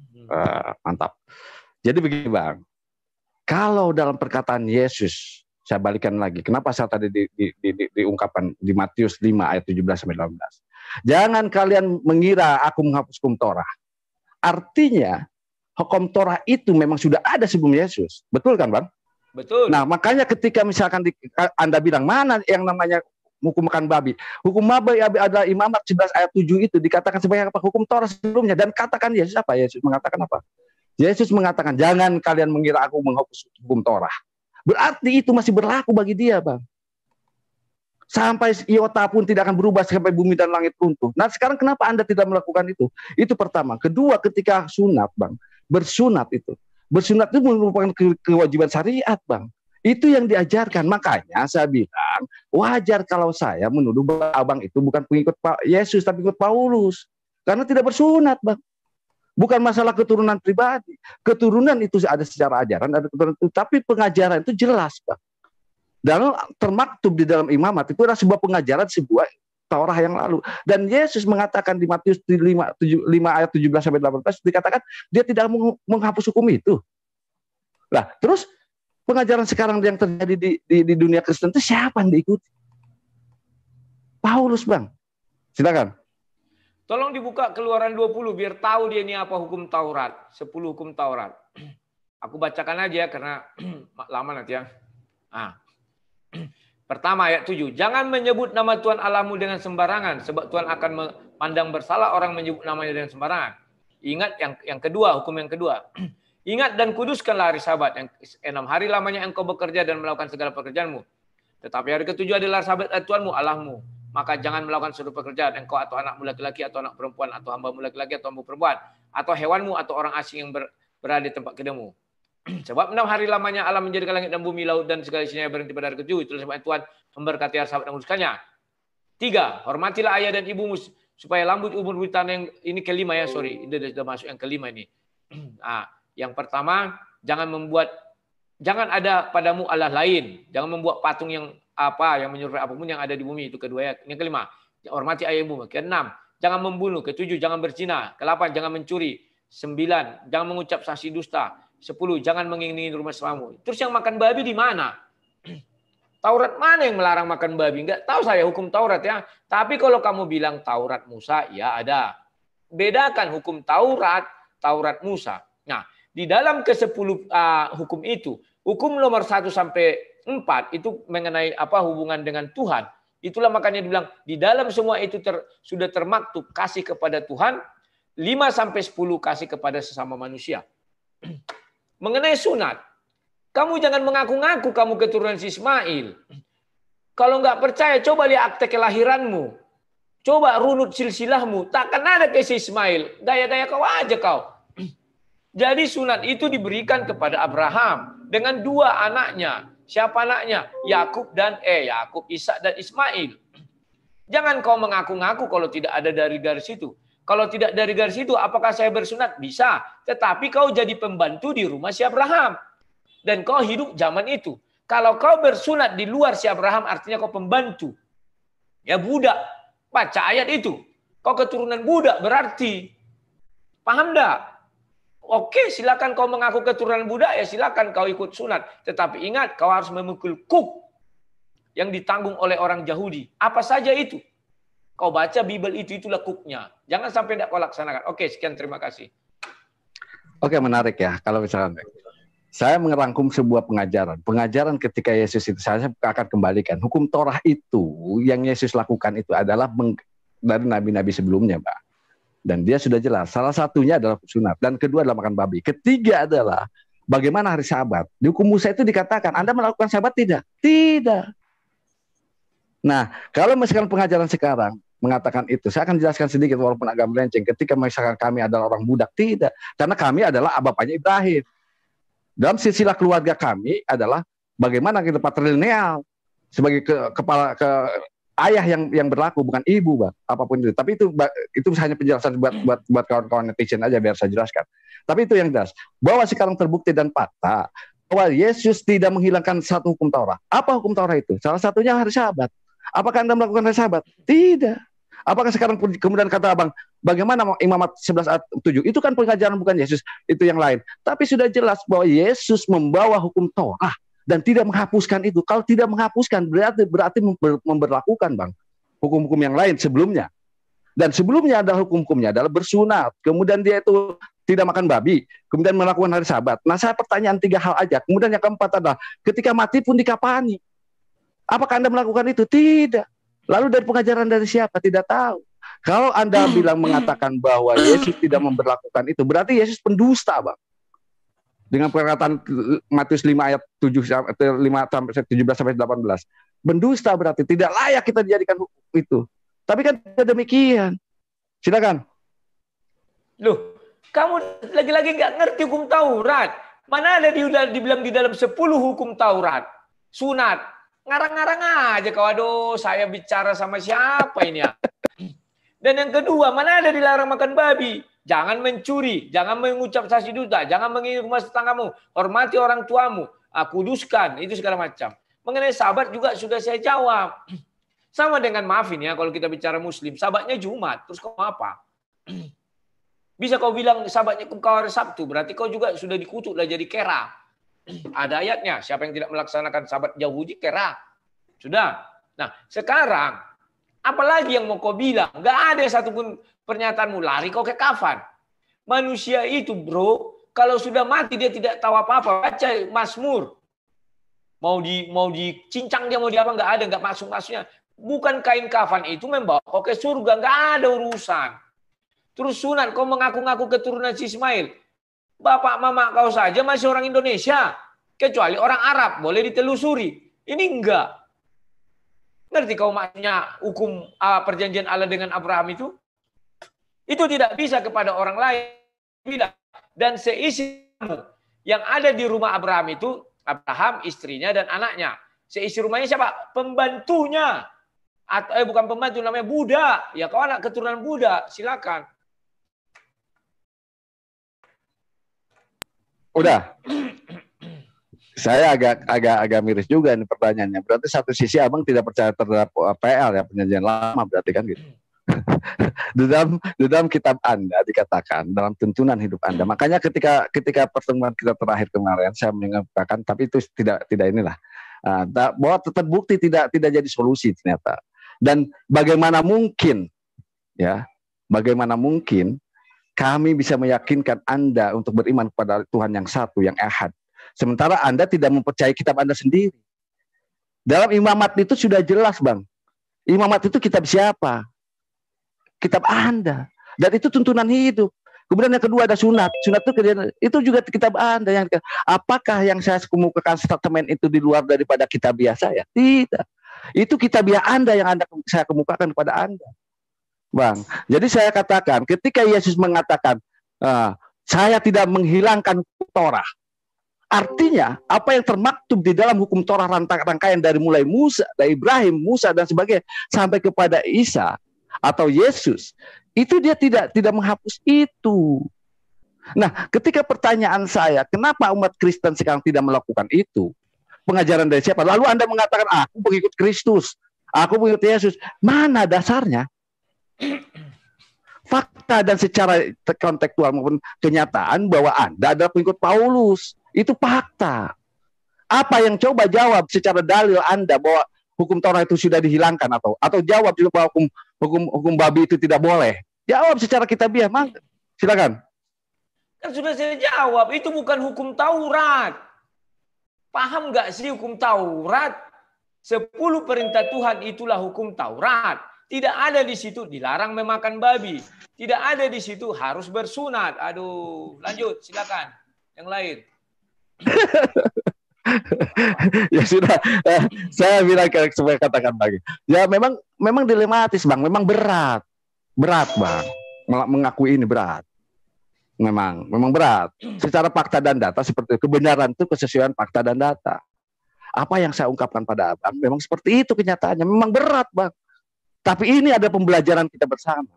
Mantap. Jadi begini Bang. Kalau dalam perkataan Yesus, saya balikan lagi. Kenapa saya tadi diungkapkan di Matius 5 ayat 17-18. Jangan kalian mengira aku menghapus hukum Torah. Artinya, hukum Torah itu memang sudah ada sebelum Yesus. Betul kan Bang? Betul. Nah, makanya ketika misalkan Anda bilang, mana yang namanya hukum makan babi? Hukum babi adalah Imamat 11 ayat 7 itu dikatakan sebagai apa? Hukum Torah sebelumnya. Dan katakan Yesus apa? Yesus mengatakan apa? Yesus mengatakan, jangan kalian mengira aku menghapus hukum Torah. Berarti itu masih berlaku bagi dia, Bang. Sampai iota pun tidak akan berubah sampai bumi dan langit runtuh. Nah, sekarang kenapa Anda tidak melakukan itu? Itu pertama. Kedua, ketika sunat, Bang. Bersunat itu. Bersunat itu merupakan kewajiban syariat, Bang. Itu yang diajarkan. Makanya saya bilang, wajar kalau saya menuduh bahwa Abang itu bukan pengikut Yesus, tapi pengikut Paulus. Karena tidak bersunat, Bang. Bukan masalah keturunan pribadi. Keturunan itu ada secara ajaran, ada keturunan itu. Tapi pengajaran itu jelas, Bang. Dan termaktub di dalam Imamat itu adalah sebuah pengajaran, sebuah Taurat yang lalu. Dan Yesus mengatakan di Matius 5 ayat 17-18 dikatakan dia tidak menghapus hukum itu. Nah, terus Pengajaran sekarang yang terjadi di dunia Kristen itu siapa yang diikuti? Paulus, Bang. Silakan. Tolong dibuka Keluaran 20 biar tahu dia ini apa hukum Taurat. 10 hukum Taurat. Aku bacakan aja karena lama nanti ya. Nah. Pertama ayat 7. Jangan menyebut nama Tuhan Allahmu dengan sembarangan, sebab Tuhan akan memandang bersalah orang menyebut namanya dengan sembarangan. Ingat yang kedua, hukum yang kedua. Ingat dan kuduskanlah hari Sabat. Yang 6 hari lamanya engkau bekerja dan melakukan segala pekerjaanmu. Tetapi hari ketujuh adalah Sabat Tuhanmu Allahmu. Maka jangan melakukan seluruh pekerjaan engkau atau anakmu laki-laki atau anak perempuan atau hambamu laki-laki atau hambamu perempuan atau hewanmu atau orang asing yang berada di tempat kediamu. Sebab 6 hari lamanya Allah menjadikan langit dan bumi, laut dan segala isinya berhenti pada hari ketujuh. Itulah sebab Tuhan memberkati hari Sabat dan menguduskannya. 3. Hormatilah ayah dan ibumu supaya lambut umur tanah yang ini kelima ya, sorry. Ini sudah masuk yang kelima ini. Nah, yang pertama, jangan ada padamu Allah lain. Jangan membuat patung yang menyerupai apapun yang ada di bumi. Itu kedua ya. Yang kelima, hormati ayah ibumu. Keenam, jangan membunuh. Ketujuh, jangan berzina. Kedelapan, jangan mencuri. 9, jangan mengucap saksi dusta. 10, jangan mengingini rumah selamu. Terus yang makan babi di mana? Taurat mana yang melarang makan babi? Enggak tahu saya hukum Taurat ya. Tapi kalau kamu bilang Taurat Musa, ya ada. Bedakan hukum Taurat, Taurat Musa. Nah, di dalam ke-10 hukum itu, hukum nomor 1 sampai 4 itu mengenai hubungan dengan Tuhan. Itulah makanya dibilang di dalam semua itu sudah termaktub kasih kepada Tuhan, 5 sampai 10 kasih kepada sesama manusia. Mengenai sunat, kamu jangan mengaku-ngaku kamu keturunan si Ismail. Kalau nggak percaya, coba lihat akte kelahiranmu. Coba runut silsilahmu. Takkan ada ke si Ismail. Gaya-gaya kau aja kau. Jadi sunat itu diberikan kepada Abraham dengan 2 anaknya. Siapa anaknya? Yakub, Ishak dan Ismail. Jangan kau mengaku-ngaku kalau tidak ada dari garis itu. Kalau tidak dari garis itu, apakah saya bersunat? Bisa. Tetapi kau jadi pembantu di rumah si Abraham. Dan kau hidup zaman itu. Kalau kau bersunat di luar si Abraham, artinya kau pembantu. Ya budak. Baca ayat itu. Kau keturunan budak berarti. Paham enggak? Oke, silakan kau mengaku keturunan budak, ya silakan kau ikut sunat. Tetapi ingat, kau harus memikul kuk yang ditanggung oleh orang Yahudi. Apa saja itu? Kau baca Bible itulah kuknya. Jangan sampai tidak kau laksanakan. Oke, sekian, terima kasih. Oke, menarik ya. Kalau misalnya saya merangkum sebuah pengajaran. Pengajaran ketika Yesus itu, saya akan kembalikan. Hukum Torah itu, yang Yesus lakukan itu adalah dari nabi-nabi sebelumnya, Pak. Dan dia sudah jelas. Salah satunya adalah sunat. Dan kedua adalah makan babi. Ketiga adalah bagaimana hari Sabat. Di hukum Musa itu dikatakan, Anda melakukan Sabat tidak? Tidak. Nah, kalau misalkan pengajaran sekarang mengatakan itu, saya akan jelaskan sedikit walaupun agak melenceng. Ketika misalkan kami adalah orang budak, tidak. Karena kami adalah bapaknya Ibrahim. Dalam silsilah keluarga kami adalah bagaimana kita patrilineal sebagai kepala ayah yang berlaku, bukan ibu, Bang. Apapun itu. Tapi itu hanya penjelasan buat kawan-kawan netizen aja biar saya jelaskan. Tapi itu yang jelas. Bahwa sekarang terbukti dan fakta bahwa Yesus tidak menghilangkan satu hukum Taurat. Apa hukum Taurat itu? Salah satunya hari Sabat. Apakah Anda melakukan hari Sabat? Tidak. Apakah sekarang kemudian kata Abang, bagaimana Imamat 11 ayat 7? Itu kan pengajaran bukan Yesus, itu yang lain. Tapi sudah jelas bahwa Yesus membawa hukum Torah dan tidak menghapuskan itu. Kalau tidak menghapuskan berarti memberlakukan, Bang, hukum-hukum yang lain sebelumnya. Dan sebelumnya adalah hukum-hukumnya adalah bersunat. Kemudian dia itu tidak makan babi, kemudian melakukan hari Sabat. Nah, saya pertanyaan 3 hal aja. Kemudian yang keempat adalah ketika mati pun dikafani. Apakah Anda melakukan itu? Tidak. Lalu dari pengajaran dari siapa? Tidak tahu. Kalau Anda bilang mengatakan bahwa Yesus tidak memberlakukan itu, berarti Yesus pendusta, Bang. Dengan perkataan Matius 5 ayat 17 sampai 18. Pendusta berarti tidak layak kita dijadikan itu. Tapi kan tidak demikian. Silakan. Loh, kamu lagi-lagi nggak ngerti hukum Taurat. Mana ada dibilang di dalam 10 hukum Taurat. Sunat. Ngarang-ngarang aja kau, aduh saya bicara sama siapa ini ya. Dan yang kedua, mana ada dilarang makan babi. Jangan mencuri, jangan mengucap saksi dusta, jangan mengingini rumah tetanggamu, hormati orang tuamu, kuduskan, itu segala macam. Mengenai Sabat juga sudah saya jawab. Sama dengan, maafin ya kalau kita bicara Muslim, Sabatnya Jumat, terus kau apa? Bisa kau bilang Sabatnya kau hari Sabtu, berarti kau juga sudah dikutuk lah jadi kera. Ada ayatnya, siapa yang tidak melaksanakan sabat Yahudi kera. Sudah. Nah, sekarang apalagi yang mau kau bilang? Nggak ada satupun pernyataanmu, lari kau ke kafan. Manusia itu bro, kalau sudah mati dia tidak tahu apa-apa. Baca Mazmur. Mau dicincang dia, mau di apa, nggak ada, nggak masuk-masuknya. Bukan kain kafan itu membawa kau ke surga, nggak ada urusan. Terus sunat, kau mengaku-ngaku keturunan si Ismail. Bapak mama kau saja masih orang Indonesia. Kecuali orang Arab, boleh ditelusuri. Ini enggak. Ngerti kau maksudnya hukum perjanjian Allah dengan Abraham itu? Itu tidak bisa kepada orang lain. Dan seisi yang ada di rumah Abraham itu, Abraham, istrinya, dan anaknya. Seisi rumahnya siapa? Pembantunya. Atau bukan pembantu, namanya Buddha. Ya kau anak keturunan Buddha, silakan. Udah. Saya agak miris juga nih pertanyaannya. Berarti satu sisi abang tidak percaya terhadap PL ya, perjanjian lama berarti kan gitu. di dalam kitab Anda dikatakan dalam tuntunan hidup Anda. Makanya ketika pertemuan kita terakhir kemarin saya mengatakan, tapi itu tidak inilah bahwa terbukti tidak jadi solusi ternyata. Dan bagaimana mungkin kami bisa meyakinkan Anda untuk beriman kepada Tuhan yang satu, yang ahad, sementara Anda tidak mempercayai kitab Anda sendiri. Dalam imamat itu sudah jelas, Bang. Imamat itu kitab siapa? Kitab Anda. Dan itu tuntunan hidup. Kemudian yang kedua ada sunat. Sunat itu juga kitab Anda. Apakah yang saya kemukakan statement itu di luar daripada kitabiah saya? Tidak. Itu kitabiah Anda yang saya kemukakan kepada Anda. Bang, jadi saya katakan ketika Yesus mengatakan saya tidak menghilangkan Torah, artinya apa yang termaktub di dalam hukum Torah rangkaian dari mulai Musa, dari Ibrahim, Musa dan sebagainya sampai kepada Isa atau Yesus, itu dia tidak menghapus itu. Nah, ketika pertanyaan saya, kenapa umat Kristen sekarang tidak melakukan itu? Pengajaran dari siapa? Lalu Anda mengatakan, aku pengikut Kristus, aku pengikut Yesus. Mana dasarnya? Fakta dan secara kontekstual maupun kenyataan bahwa Anda adalah pengikut Paulus. Itu fakta. Apa yang coba jawab secara dalil Anda bahwa hukum Torah itu sudah dihilangkan atau jawab juga bahwa hukum babi itu tidak boleh. Jawab secara kitabiah, silakan. Kan sudah saya jawab, itu bukan hukum Taurat. Paham nggak sih hukum Taurat? 10 perintah Tuhan itulah hukum Taurat. Tidak ada di situ dilarang memakan babi. Tidak ada di situ harus bersunat. Aduh, lanjut, silakan. Yang lain. Ya sudah, saya bilang supaya katakan lagi. Ya memang dilematis, Bang. Memang berat, Bang. Mengakui ini berat. Memang berat. Secara fakta dan data seperti itu. Kebenaran itu kesesuaian fakta dan data. Apa yang saya ungkapkan pada Abang memang seperti itu kenyataannya. Memang berat, Bang. Tapi ini ada pembelajaran kita bersama.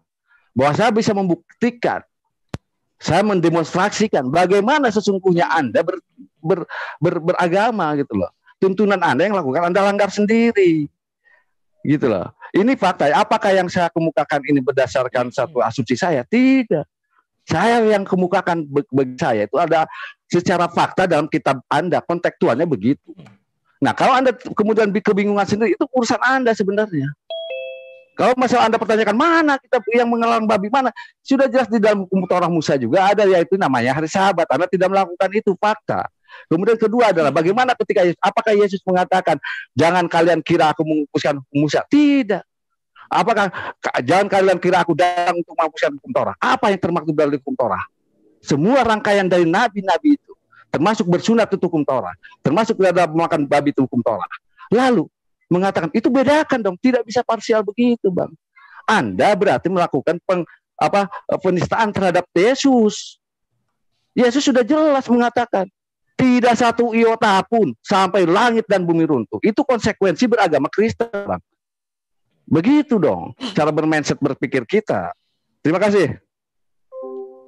Bahwa saya bisa membuktikan, saya mendemonstrasikan bagaimana sesungguhnya Anda beragama gitu loh. Tuntunan Anda yang lakukan Anda langgar sendiri. Gitu loh. Ini fakta. Apakah yang saya kemukakan ini berdasarkan satu asumsi saya? Tidak. Saya yang kemukakan bagi saya itu ada secara fakta dalam kitab Anda, kontekstualnya begitu. Nah, kalau Anda kemudian kebingungan sendiri, itu urusan Anda sebenarnya. Kalau masalah Anda pertanyakan mana kitab yang mengelarang babi mana, sudah jelas di dalam hukum Torah Musa juga ada, yaitu namanya hari Sabat. Anda tidak melakukan itu, fakta. Kemudian kedua adalah bagaimana ketika apakah Yesus mengatakan jangan kalian kira aku menghapuskan hukum Musa? Tidak. Apakah jangan kalian kira aku datang untuk menghapuskan hukum Torah? Apa yang termaktub dalam hukum Torah? Semua rangkaian dari nabi-nabi itu, termasuk bersunat itu hukum Torah, termasuk dalam memakan babi itu hukum Torah. Lalu mengatakan itu bedakan dong, tidak bisa parsial begitu, Bang. Anda berarti melakukan penistaan terhadap Yesus. Yesus sudah jelas mengatakan tidak satu iota pun sampai langit dan bumi runtuh. Itu konsekuensi beragama Kristen, Bang. Begitu dong cara bermindset berpikir kita. Terima kasih.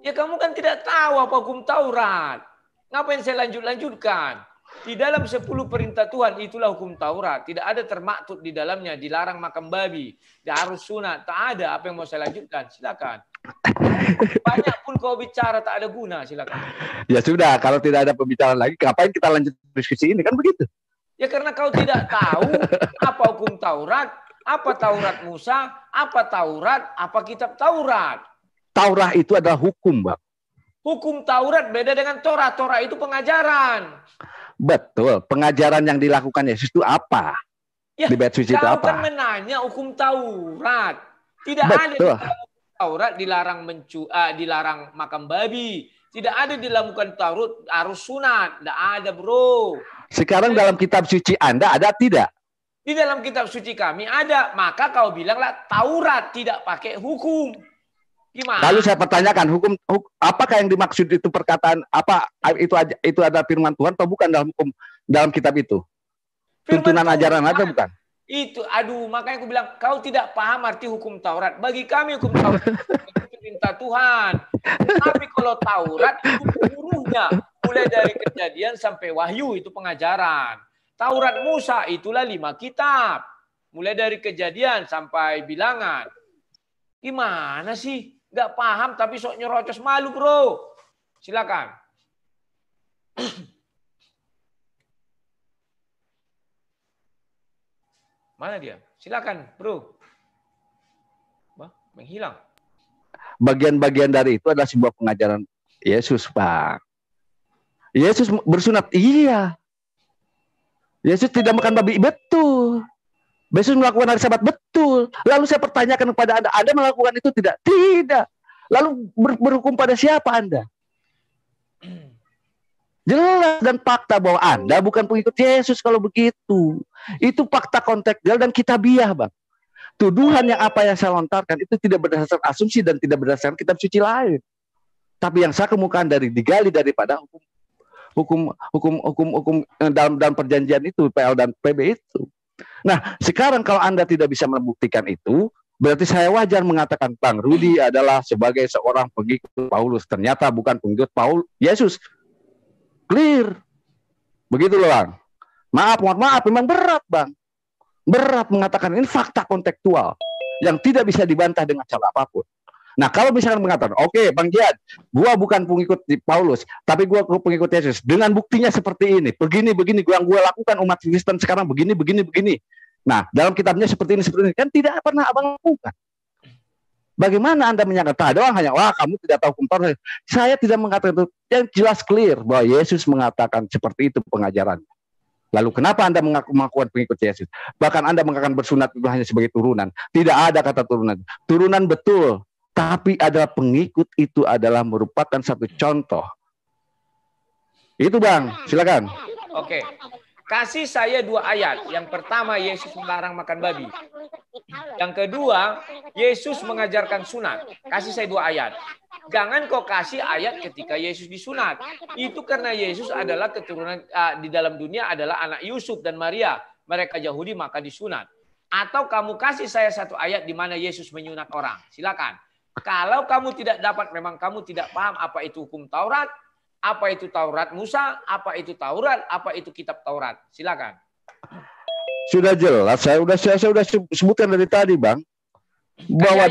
Ya kamu kan tidak tahu apa hukum Taurat. Ngapain saya lanjutkan? Di dalam 10 perintah Tuhan itulah hukum Taurat. Tidak ada termaktub di dalamnya, dilarang makan babi, harus sunat, tak ada. Apa yang mau saya lanjutkan? Silakan. Banyak pun kau bicara tak ada guna, silakan. Ya sudah, kalau tidak ada pembicaraan lagi, ngapain kita lanjut diskusi ini, kan begitu? Ya karena kau tidak tahu apa hukum Taurat, apa Taurat Musa, apa Taurat, apa kitab Taurat. Taurat itu adalah hukum, Bang. Hukum Taurat beda dengan Torah. Torah itu pengajaran. Betul, pengajaran yang dilakukan Yesus itu apa? Ya, di bait suci itu apa? Kau kan menanya hukum Taurat. Tidak Betul. ada di dalam Taurat dilarang makan babi. Tidak ada dilakukan Taurat harus sunat. Tidak ada, bro. Sekarang dalam kitab suci Anda ada tidak? Di dalam kitab suci kami ada. Maka kau bilanglah Taurat tidak pakai hukum. Gimana? Lalu saya pertanyakan, apakah yang dimaksud itu perkataan apa itu ada firman Tuhan atau bukan dalam hukum dalam kitab itu? Tuntunan ajaran ada bukan? Itu, makanya aku bilang kau tidak paham arti hukum Taurat. Bagi kami hukum Taurat itu perintah Tuhan. Tapi kalau Taurat itu seluruhnya, mulai dari Kejadian sampai Wahyu itu pengajaran. Taurat Musa itulah 5 kitab, mulai dari Kejadian sampai Bilangan. Gimana sih? Gak paham tapi sok nyerocos, malu, bro. Silakan. Mana dia? Silakan, bro. Menghilang. Bagian-bagian dari itu adalah sebuah pengajaran Yesus, Pak. Yesus bersunat, iya. Yesus tidak makan babi, betul. Yesus melakukan hari Sabat, betul. Lalu saya pertanyakan kepada Anda melakukan itu tidak? Tidak. Lalu berhukum pada siapa Anda? Jelas dan fakta bahwa Anda bukan pengikut Yesus kalau begitu. Itu fakta kontekstual dan kitabiah, Bang. Tuduhan yang apa yang saya lontarkan itu tidak berdasarkan asumsi dan tidak berdasarkan kitab suci lain. Tapi yang saya kemukakan digali daripada hukum dalam perjanjian itu, PL dan PB itu. Nah, sekarang kalau Anda tidak bisa membuktikan itu, berarti saya wajar mengatakan Bang Rudi adalah sebagai seorang pengikut Paulus. Ternyata bukan pengikut Paulus Yesus. Clear. Begitu loh, Bang. Mohon maaf, memang berat, Bang. Berat mengatakan ini fakta kontekstual yang tidak bisa dibantah dengan cara apapun. Nah, kalau misalkan mengatakan, oke, Bang Jian, gua bukan pengikut di Paulus, tapi gua pengikut Yesus. Dengan buktinya seperti ini, begini, yang gua lakukan umat Kristen sekarang begini. Nah, dalam kitabnya seperti ini, kan tidak pernah Abang lakukan. Bagaimana Anda menyangka doang hanya, wah kamu tidak tahu hukum Taurat. Saya tidak mengatakan itu. Yang jelas clear bahwa Yesus mengatakan seperti itu pengajaran. Lalu kenapa Anda mengakukan pengikut Yesus? Bahkan Anda mengatakan bersunat itu hanya sebagai turunan. Tidak ada kata turunan. Turunan betul. Tapi adalah pengikut itu adalah merupakan satu contoh. Itu, Bang, silakan. Oke. Kasih saya 2 ayat. Yang pertama, Yesus melarang makan babi. Yang kedua, Yesus mengajarkan sunat. Kasih saya 2 ayat. Jangan kau kasih ayat ketika Yesus disunat. Itu karena Yesus adalah keturunan di dalam dunia adalah anak Yusuf dan Maria. Mereka Yahudi maka disunat. Atau kamu kasih saya 1 ayat di mana Yesus menyunat orang. Silakan. Kalau kamu tidak dapat, memang kamu tidak paham apa itu hukum Taurat, apa itu Taurat Musa, apa itu Taurat, apa itu kitab Taurat. Silakan. Sudah jelas, saya sudah sebutkan dari tadi, Bang. Bahwa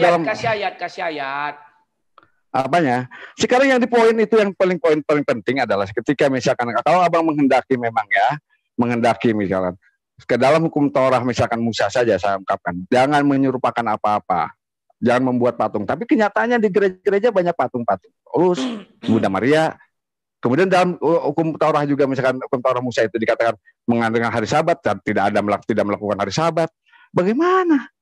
kasih ayat. Apanya? Sekarang yang di poin itu yang paling penting adalah ketika misalkan kalau Abang menghendaki misalkan ke dalam hukum Taurat misalkan Musa saja saya ungkapkan, jangan menyerupakan apa-apa. Jangan membuat patung. Tapi kenyataannya di gereja-gereja banyak patung-patung. Paulus, Bunda Maria. Kemudian dalam hukum Taurat juga misalkan hukum Taurat Musa itu dikatakan mengandalkan hari Sabat dan tidak melakukan hari Sabat. Bagaimana?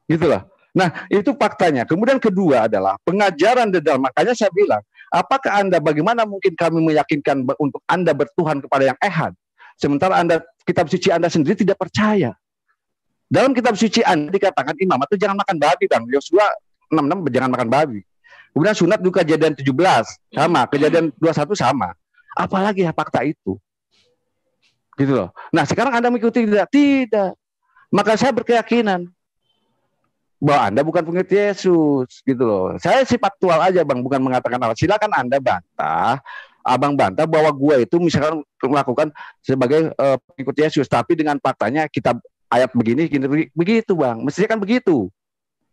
Gitu loh. Nah, itu faktanya. Kemudian kedua adalah pengajaran di dalam. Makanya saya bilang, apakah bagaimana mungkin kami meyakinkan untuk Anda bertuhan kepada yang ehad? Sementara kitab suci Anda sendiri tidak percaya. Dalam kitab suci Anda dikatakan imam itu jangan makan babi, Bang. Yosua 6:6 jangan makan babi. Kemudian sunat juga Kejadian 17 sama, Kejadian 21 sama. Apalagi fakta itu. Gitu loh. Nah, sekarang Anda mengikuti tidak. Maka saya berkeyakinan bahwa Anda bukan pengikut Yesus, gitu loh. Saya faktual aja, Bang, bukan mengatakan apa. Silakan Anda bantah abang bantah bahwa gua itu misalkan melakukan sebagai pengikut Yesus, tapi dengan faktanya kitab ayat begini, begitu bang. Mestinya kan begitu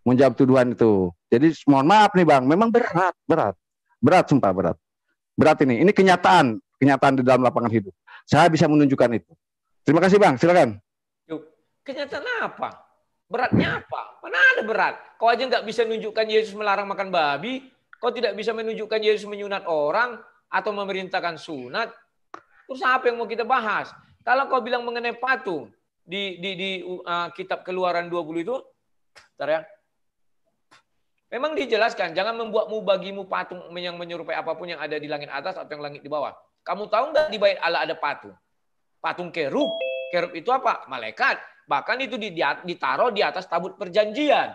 menjawab tuduhan itu. Jadi mohon maaf nih bang, memang berat, sumpah berat ini kenyataan di dalam lapangan hidup. Saya bisa menunjukkan itu. Terima kasih bang, silakan. Yuk, kenyataan apa? Beratnya apa? Mana ada berat? Kau aja nggak bisa menunjukkan Yesus melarang makan babi. Kau tidak bisa menunjukkan Yesus menyunat orang atau memerintahkan sunat. Terus apa yang mau kita bahas? Kalau kau bilang mengenai patung di kitab Keluaran 20 itu, bentar ya. Memang dijelaskan, jangan membuatmu bagimu patung yang menyerupai apapun yang ada di langit atas atau yang langit di bawah. Kamu tahu nggak di bait Allah ada patung? Patung kerub. Kerub itu apa? Malaikat. Bahkan itu ditaruh di atas tabut perjanjian.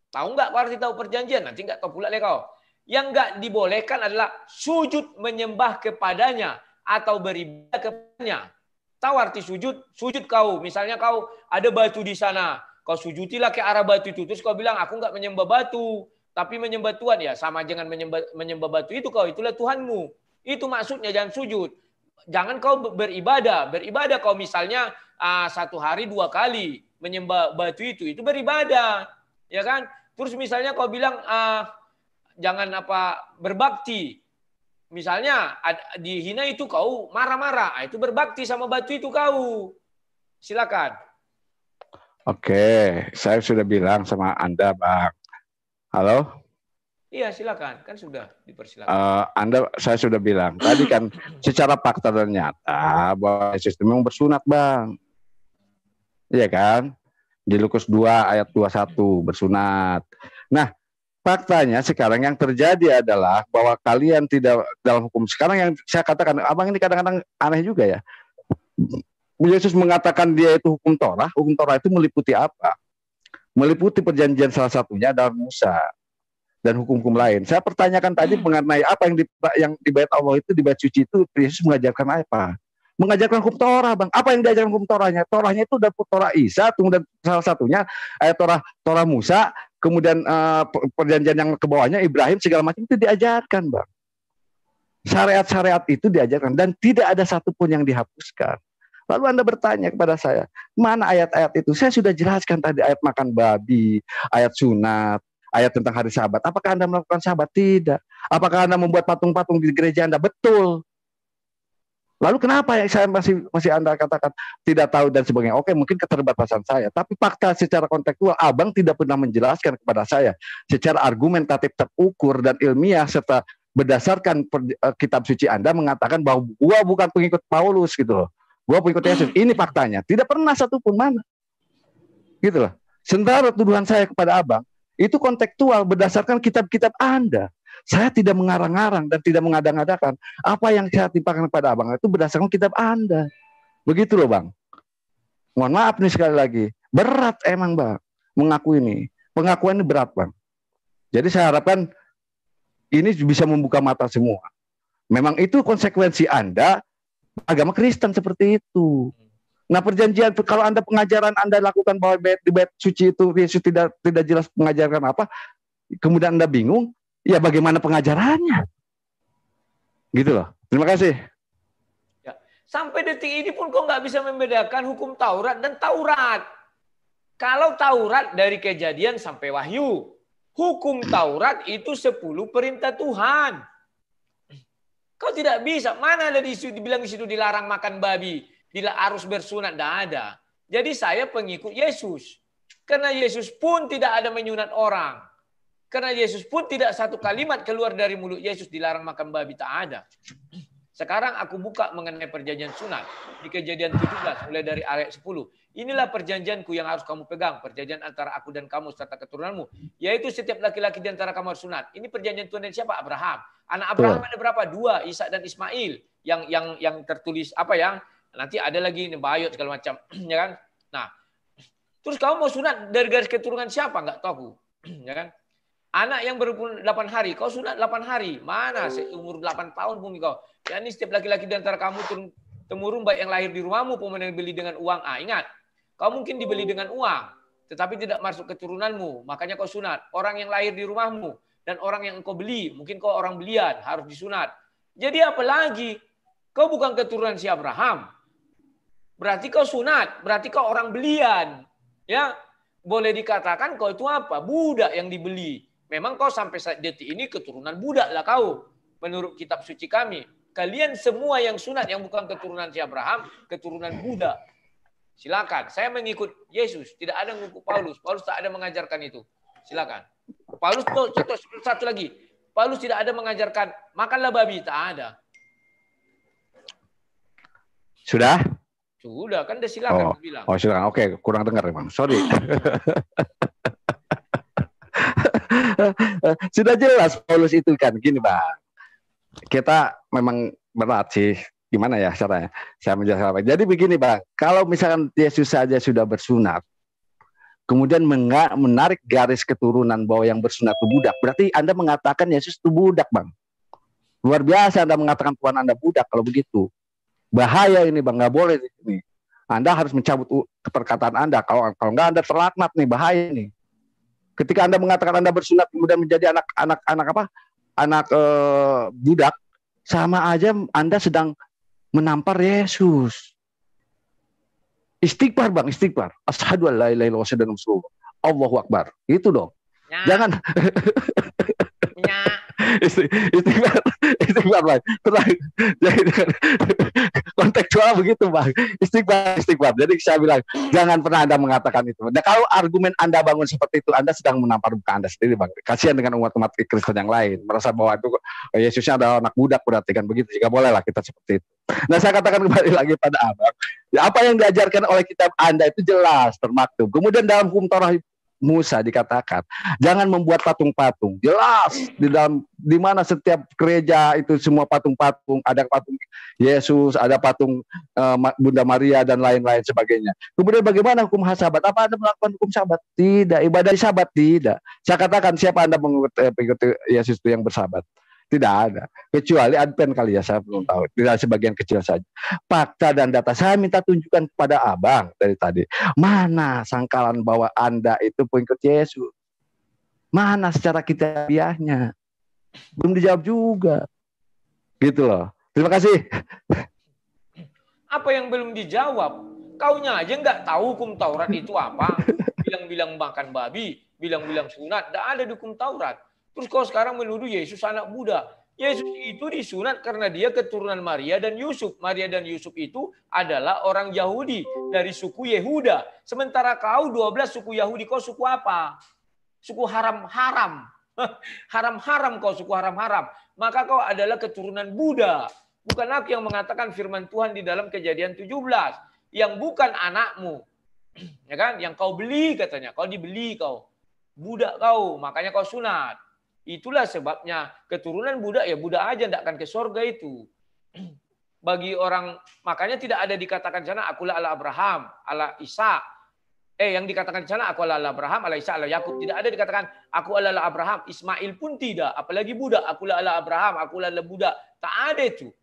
Tahu nggak kau arti tahu perjanjian? Nanti nggak tahu pula deh kau. Yang nggak dibolehkan adalah sujud menyembah kepadanya atau beribadah kepadanya. Tahu arti sujud? Sujud kau. Misalnya kau ada batu di sana. Kau sujudilah ke arah batu itu. Terus kau bilang, aku nggak menyembah batu. Tapi menyembah Tuhan. Ya sama jangan menyembah batu itu kau. Itulah Tuhanmu. Itu maksudnya jangan sujud. Jangan kau beribadah. Beribadah kau misalnya satu hari 2 kali menyembah batu itu beribadah, ya kan? Terus misalnya kau bilang jangan berbakti, misalnya dihina itu kau marah-marah, itu berbakti sama batu itu kau. Silakan. Oke, saya sudah bilang sama Anda bang. Halo? Iya silakan, kan sudah dipersilakan. Saya sudah bilang tadi kan secara fakta dan nyata bahwa Yesus memang bersunat bang. Iya kan? Di Lukas 2 ayat 21 bersunat. Nah, faktanya sekarang yang terjadi adalah bahwa kalian tidak dalam hukum. Sekarang yang saya katakan, abang ini kadang-kadang aneh juga ya. Yesus mengatakan dia itu hukum Torah itu meliputi apa? Meliputi perjanjian salah satunya adalah Musa dan hukum-hukum lain. Saya pertanyakan tadi mengenai apa yang di bait Allah itu, di bait suci itu Yesus mengajarkan apa? Mengajarkan hukum Torah, bang. Apa yang diajarkan hukum Torahnya? Torahnya itu dari Torah Isa, kemudian salah satunya ayat Torah Musa, kemudian perjanjian yang ke bawahnya Ibrahim, segala macam itu diajarkan, bang. Syariat-syariat itu diajarkan dan tidak ada satupun yang dihapuskan. Lalu Anda bertanya kepada saya, mana ayat-ayat itu? Saya sudah jelaskan tadi ayat makan babi, ayat sunat, ayat tentang hari Sabat. Apakah Anda melakukan Sabat? Tidak. Apakah Anda membuat patung-patung di gereja Anda? Betul. Lalu kenapa ya saya masih Anda katakan tidak tahu dan sebagainya? Oke, mungkin keterbatasan saya. Tapi fakta secara kontekstual, abang tidak pernah menjelaskan kepada saya secara argumentatif terukur dan ilmiah serta berdasarkan kitab suci Anda mengatakan bahwa gua bukan pengikut Paulus gitu loh. Gua pengikut Yesus. Ini faktanya. Tidak pernah satupun mana. Gitu loh. Sementara tuduhan saya kepada abang itu kontekstual berdasarkan kitab-kitab Anda. Saya tidak mengarang-arang dan tidak mengada-ngadakan. Apa yang saya timpakan kepada abang itu berdasarkan kitab Anda. Begitu loh bang. Mohon maaf nih sekali lagi. Berat emang bang. Mengaku ini. Pengakuan ini berat bang. Jadi saya harapkan ini bisa membuka mata semua. Memang itu konsekuensi Anda agama Kristen seperti itu. Nah perjanjian, kalau Anda pengajaran Anda lakukan bahwa di bait suci itu Yesus tidak jelas mengajarkan apa, kemudian Anda bingung, ya bagaimana pengajarannya? Gitu loh. Terima kasih. Ya. Sampai detik ini pun kok nggak bisa membedakan hukum Taurat dan Taurat. Kalau Taurat dari Kejadian sampai Wahyu, hukum Taurat itu 10 perintah Tuhan. Kau tidak bisa. Mana ada dibilang di situ dilarang makan babi, harus bersunat, tidak ada. Jadi saya pengikut Yesus. Karena Yesus pun tidak ada menyunat orang. Karena Yesus pun tidak satu kalimat keluar dari mulut Yesus dilarang makan babi, tak ada. Sekarang aku buka mengenai perjanjian sunat di Kejadian 17 mulai dari ayat 10. Inilah perjanjianku yang harus kamu pegang, perjanjian antara aku dan kamu serta keturunanmu, yaitu setiap laki-laki di antara kamu harus sunat. Ini perjanjian Tuhan dengan siapa? Abraham. Anak Abraham ada berapa? 2, Ishak dan Ismail. Yang tertulis apa ya? Nanti ada lagi Nebayot segala macam, ya kan? Nah, terus kamu mau sunat dari garis keturunan siapa? Enggak tahu, ya kan? Anak yang berumur 8 hari, kau sunat 8 hari. Mana seumur 8 tahun pun kau. Ya ini setiap laki-laki di antara kamu temurun baik yang lahir di rumahmu pun yang dibeli dengan uang. Ingat, kau mungkin dibeli dengan uang, tetapi tidak masuk keturunanmu. Makanya kau sunat. Orang yang lahir di rumahmu dan orang yang engkau beli, mungkin kau orang belian, harus disunat. Jadi apa lagi? Kau bukan keturunan si Abraham. Berarti kau sunat, berarti kau orang belian. Ya, boleh dikatakan kau itu apa? Budak yang dibeli. Memang kau sampai saat detik ini keturunan budak lah kau. Menurut kitab suci kami. Kalian semua yang sunat yang bukan keturunan si Abraham, keturunan budak. Silakan. Saya mengikut Yesus. Tidak ada mengikut Paulus. Paulus tak ada mengajarkan itu. Silakan. Paulus satu lagi. Paulus tidak ada mengajarkan makanlah babi. Tak ada. Sudah? Sudah, kan udah silakan bilang. Oh, silakan. Oke, kurang dengar, Bang. Sorry. Sudah jelas Paulus itu kan gini, Bang. Kita memang berat sih. Gimana ya caranya? Saya menjelaskan. Jadi begini, Bang. Kalau misalkan Yesus saja sudah bersunat, kemudian menarik garis keturunan bahwa yang bersunat itu budak, berarti Anda mengatakan Yesus itu budak, Bang. Luar biasa Anda mengatakan Tuhan Anda budak kalau begitu. Bahaya ini, Bang, nggak boleh ini. Anda harus mencabut perkataan Anda. Kalau nggak Anda terlaknat nih, bahaya nih. Ketika Anda mengatakan Anda bersunat kemudian menjadi anak budak, sama aja Anda sedang menampar Yesus. Istighfar, Bang, istighfar. Asyhadu an la ilaha illallah wa asyhadu anna Muhammadan rasulullah. Allahu akbar. Itu dong. Ya. Jangan. Ya. Istighfar, Bang. Kontekstual begitu, Bang. Istighfar. Jadi saya bilang, jangan pernah Anda mengatakan itu. Dan kalau argumen Anda bangun seperti itu, Anda sedang menampar muka Anda sendiri, Bang. Kasihan dengan umat-umat Kristen yang lain. Merasa bahwa itu Yesusnya adalah anak budak, berarti kan begitu. Jika bolehlah kita seperti itu. Nah, saya katakan kembali lagi pada Abang. Apa yang diajarkan oleh kitab Anda itu jelas termaktub. Kemudian dalam hukum Taurat Musa dikatakan jangan membuat patung-patung. Jelas di mana setiap gereja itu semua patung-patung, ada patung Yesus, ada patung Bunda Maria dan lain-lain sebagainya. Kemudian bagaimana hukum Sabat? Apa Anda melakukan hukum Sabat? Tidak. Ibadah di Sabat? Tidak. Saya katakan siapa Anda mengikuti Yesus itu yang bersabat? Tidak ada. Kecuali Advent kali ya, saya belum tahu. Tidak, sebagian kecil saja. Fakta dan data saya minta tunjukkan kepada Abang dari tadi. Mana sangkalan bahwa Anda itu pengikut Yesus? Mana secara kitabiahnya? Belum dijawab juga. Gitu loh. Terima kasih. Apa yang belum dijawab? Kaunya aja nggak tahu hukum Taurat itu apa. Bilang-bilang makan babi, bilang-bilang sunat. Tidak ada di hukum Taurat. Terus kau sekarang menuduh Yesus anak budak. Yesus itu disunat karena dia keturunan Maria dan Yusuf. Maria dan Yusuf itu adalah orang Yahudi dari suku Yehuda. Sementara kau 12 suku Yahudi, kau suku apa? Suku haram-haram. Haram-haram kau, suku haram-haram. Maka kau adalah keturunan Buddha. Bukan aku yang mengatakan firman Tuhan di dalam Kejadian 17. Yang bukan anakmu. Ya kan? Yang kau beli katanya. Kau dibeli kau. Budak kau, makanya kau sunat. Itulah sebabnya keturunan budak ya budak aja, tidak akan ke surga itu. Bagi orang, makanya tidak ada dikatakan di sana akulah ala Abraham, ala Isa. Yang dikatakan di sana aku ala Abraham, ala Isa, ala Yakub. Tidak ada dikatakan aku ala Abraham, Ismail pun tidak. Apalagi budak, akulah ala Abraham, akulah ala budak. Tak ada itu.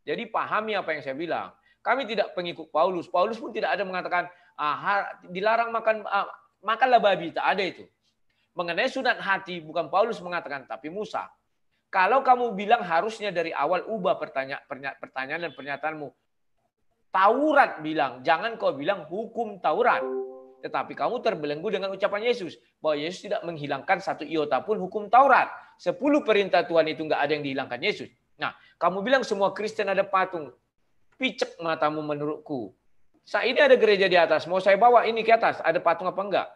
Jadi pahami apa yang saya bilang. Kami tidak pengikut Paulus. Paulus pun tidak ada mengatakan dilarang makanlah babi. Tak ada itu. Mengenai sunat hati, bukan Paulus mengatakan, tapi Musa. Kalau kamu bilang harusnya dari awal ubah pertanyaan dan pernyataanmu. Taurat bilang, jangan kau bilang hukum Taurat. Tetapi kamu terbelenggu dengan ucapan Yesus. Bahwa Yesus tidak menghilangkan satu iota pun hukum Taurat. 10 perintah Tuhan itu nggak ada yang dihilangkan Yesus. Nah, kamu bilang semua Kristen ada patung. Picek matamu menurutku. Saat ini ada gereja di atas. Mau saya bawa ini ke atas, ada patung apa enggak?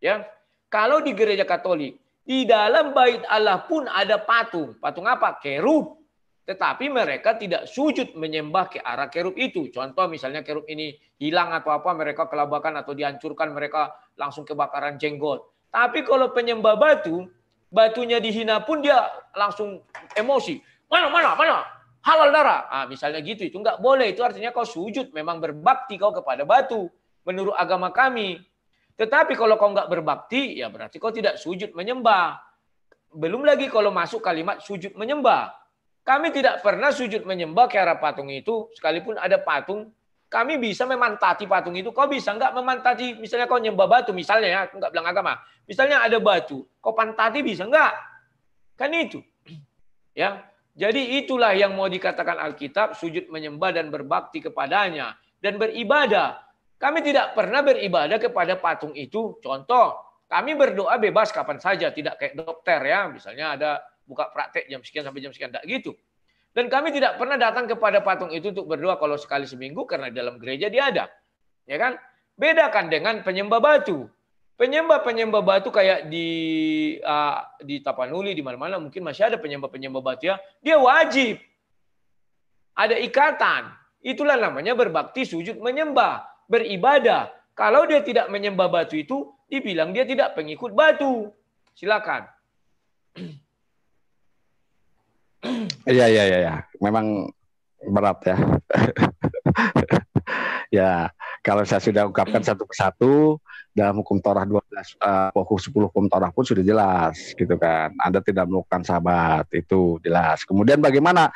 Ya. Kalau di gereja Katolik, di dalam bait Allah pun ada patung. Patung apa? Kerub. Tetapi mereka tidak sujud menyembah ke arah kerub itu. Contoh misalnya kerub ini hilang atau apa, mereka kelabakan atau dihancurkan, mereka langsung kebakaran jenggot. Tapi kalau penyembah batu, batunya dihina pun dia langsung emosi. Mana? Halal darah. Misalnya gitu, itu nggak boleh. Itu artinya kau sujud, memang berbakti kau kepada batu. Menurut agama kami. Tetapi kalau kau nggak berbakti, ya berarti kau tidak sujud menyembah. Belum lagi kalau masuk kalimat sujud menyembah. Kami tidak pernah sujud menyembah ke arah patung itu, sekalipun ada patung. Kami bisa memantati patung itu. Kau bisa nggak memantati, misalnya kau nyembah batu, misalnya ya, aku nggak bilang agama. Misalnya ada batu, kau pantati bisa nggak? Kan itu. Ya, Jadi itulah yang mau dikatakan Alkitab, sujud menyembah dan berbakti kepadanya. Dan beribadah. Kami tidak pernah beribadah kepada patung itu. Contoh, kami berdoa bebas kapan saja. Tidak kayak dokter ya. Misalnya ada buka praktek jam sekian sampai jam sekian. Tidak gitu. Dan kami tidak pernah datang kepada patung itu untuk berdoa kalau sekali seminggu. Karena dalam gereja dia ada. Ya kan? Bedakan dengan penyembah batu. Penyembah batu kayak di Tapanuli, di mana-mana mungkin masih ada penyembah batu ya. Dia wajib. Ada ikatan. Itulah namanya berbakti, sujud, menyembah, beribadah. Kalau dia tidak menyembah batu itu, dibilang dia tidak pengikut batu. Silakan. Iya. Memang berat ya. Ya, kalau saya sudah ungkapkan satu persatu dalam hukum Torah 12, 10 hukum Torah pun sudah jelas, gitu kan. Anda tidak melakukan sabat, itu jelas. Kemudian bagaimana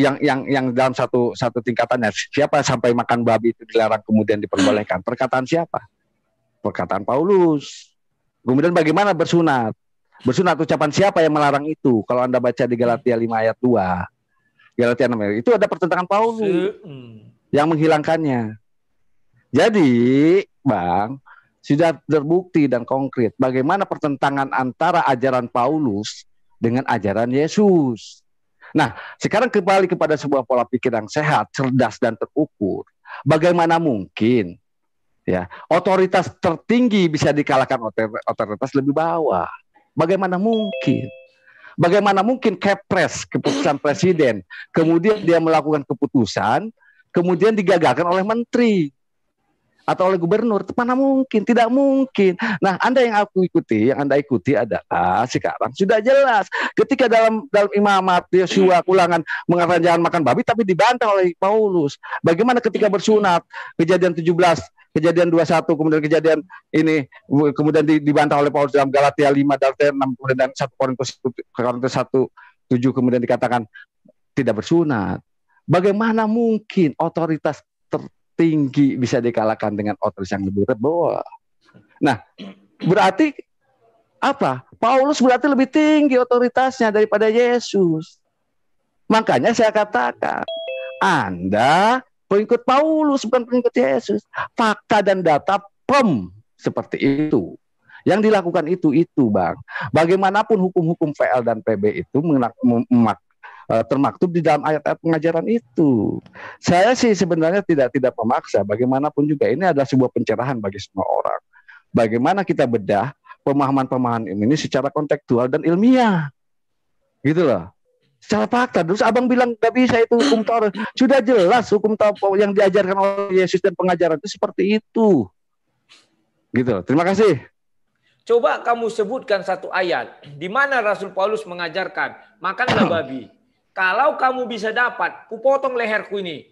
yang dalam satu tingkatannya, siapa sampai makan babi itu dilarang kemudian diperbolehkan? Perkataan siapa? Perkataan Paulus. Kemudian bagaimana bersunat? Bersunat ucapan siapa yang melarang itu? Kalau Anda baca di Galatia 5 ayat 2, Galatia 6 ayat, itu ada pertentangan Paulus yang menghilangkannya. Jadi, Bang, sudah terbukti dan konkret bagaimana pertentangan antara ajaran Paulus dengan ajaran Yesus. Nah, sekarang kembali kepada sebuah pola pikir yang sehat, cerdas, dan terukur. Bagaimana mungkin ya otoritas tertinggi bisa dikalahkan otoritas lebih bawah? Bagaimana mungkin? Bagaimana mungkin Kepres, keputusan presiden, kemudian dia melakukan keputusan, kemudian digagalkan oleh menteri atau oleh gubernur? Mana mungkin? Tidak mungkin. Nah, yang Anda ikuti adalah sekarang sudah jelas. Ketika dalam imamat Yosua Ulangan mengatakan jangan makan babi, tapi dibantah oleh Paulus. Bagaimana ketika bersunat, Kejadian 17, Kejadian 21, kemudian kejadian ini, kemudian dibantah oleh Paulus dalam Galatia 5, Galatia 6, kemudian 1 Korintus 1:7, kemudian dikatakan tidak bersunat. Bagaimana mungkin otoritas tertinggi bisa dikalahkan dengan otoritas yang lebih bawah? Nah, berarti apa? Paulus berarti lebih tinggi otoritasnya daripada Yesus. Makanya saya katakan, Anda pengikut Paulus, bukan pengikut Yesus. Fakta dan data seperti itu. Yang dilakukan itu, Bang. Bagaimanapun hukum-hukum VL dan PB itu termaktub di dalam ayat-ayat pengajaran itu. Saya sih sebenarnya tidak memaksa. Bagaimanapun juga ini adalah sebuah pencerahan bagi semua orang. Bagaimana kita bedah pemahaman-pemahaman ini secara kontekstual dan ilmiah. Gitu loh. Secara fakta. Terus abang bilang gak bisa itu hukum Taurat. Sudah jelas hukum Taurat yang diajarkan oleh Yesus dan pengajaran itu seperti itu. Gitu. Terima kasih. Coba kamu sebutkan satu ayat di mana Rasul Paulus mengajarkan makanlah babi. Kalau kamu bisa dapat, kupotong leherku ini.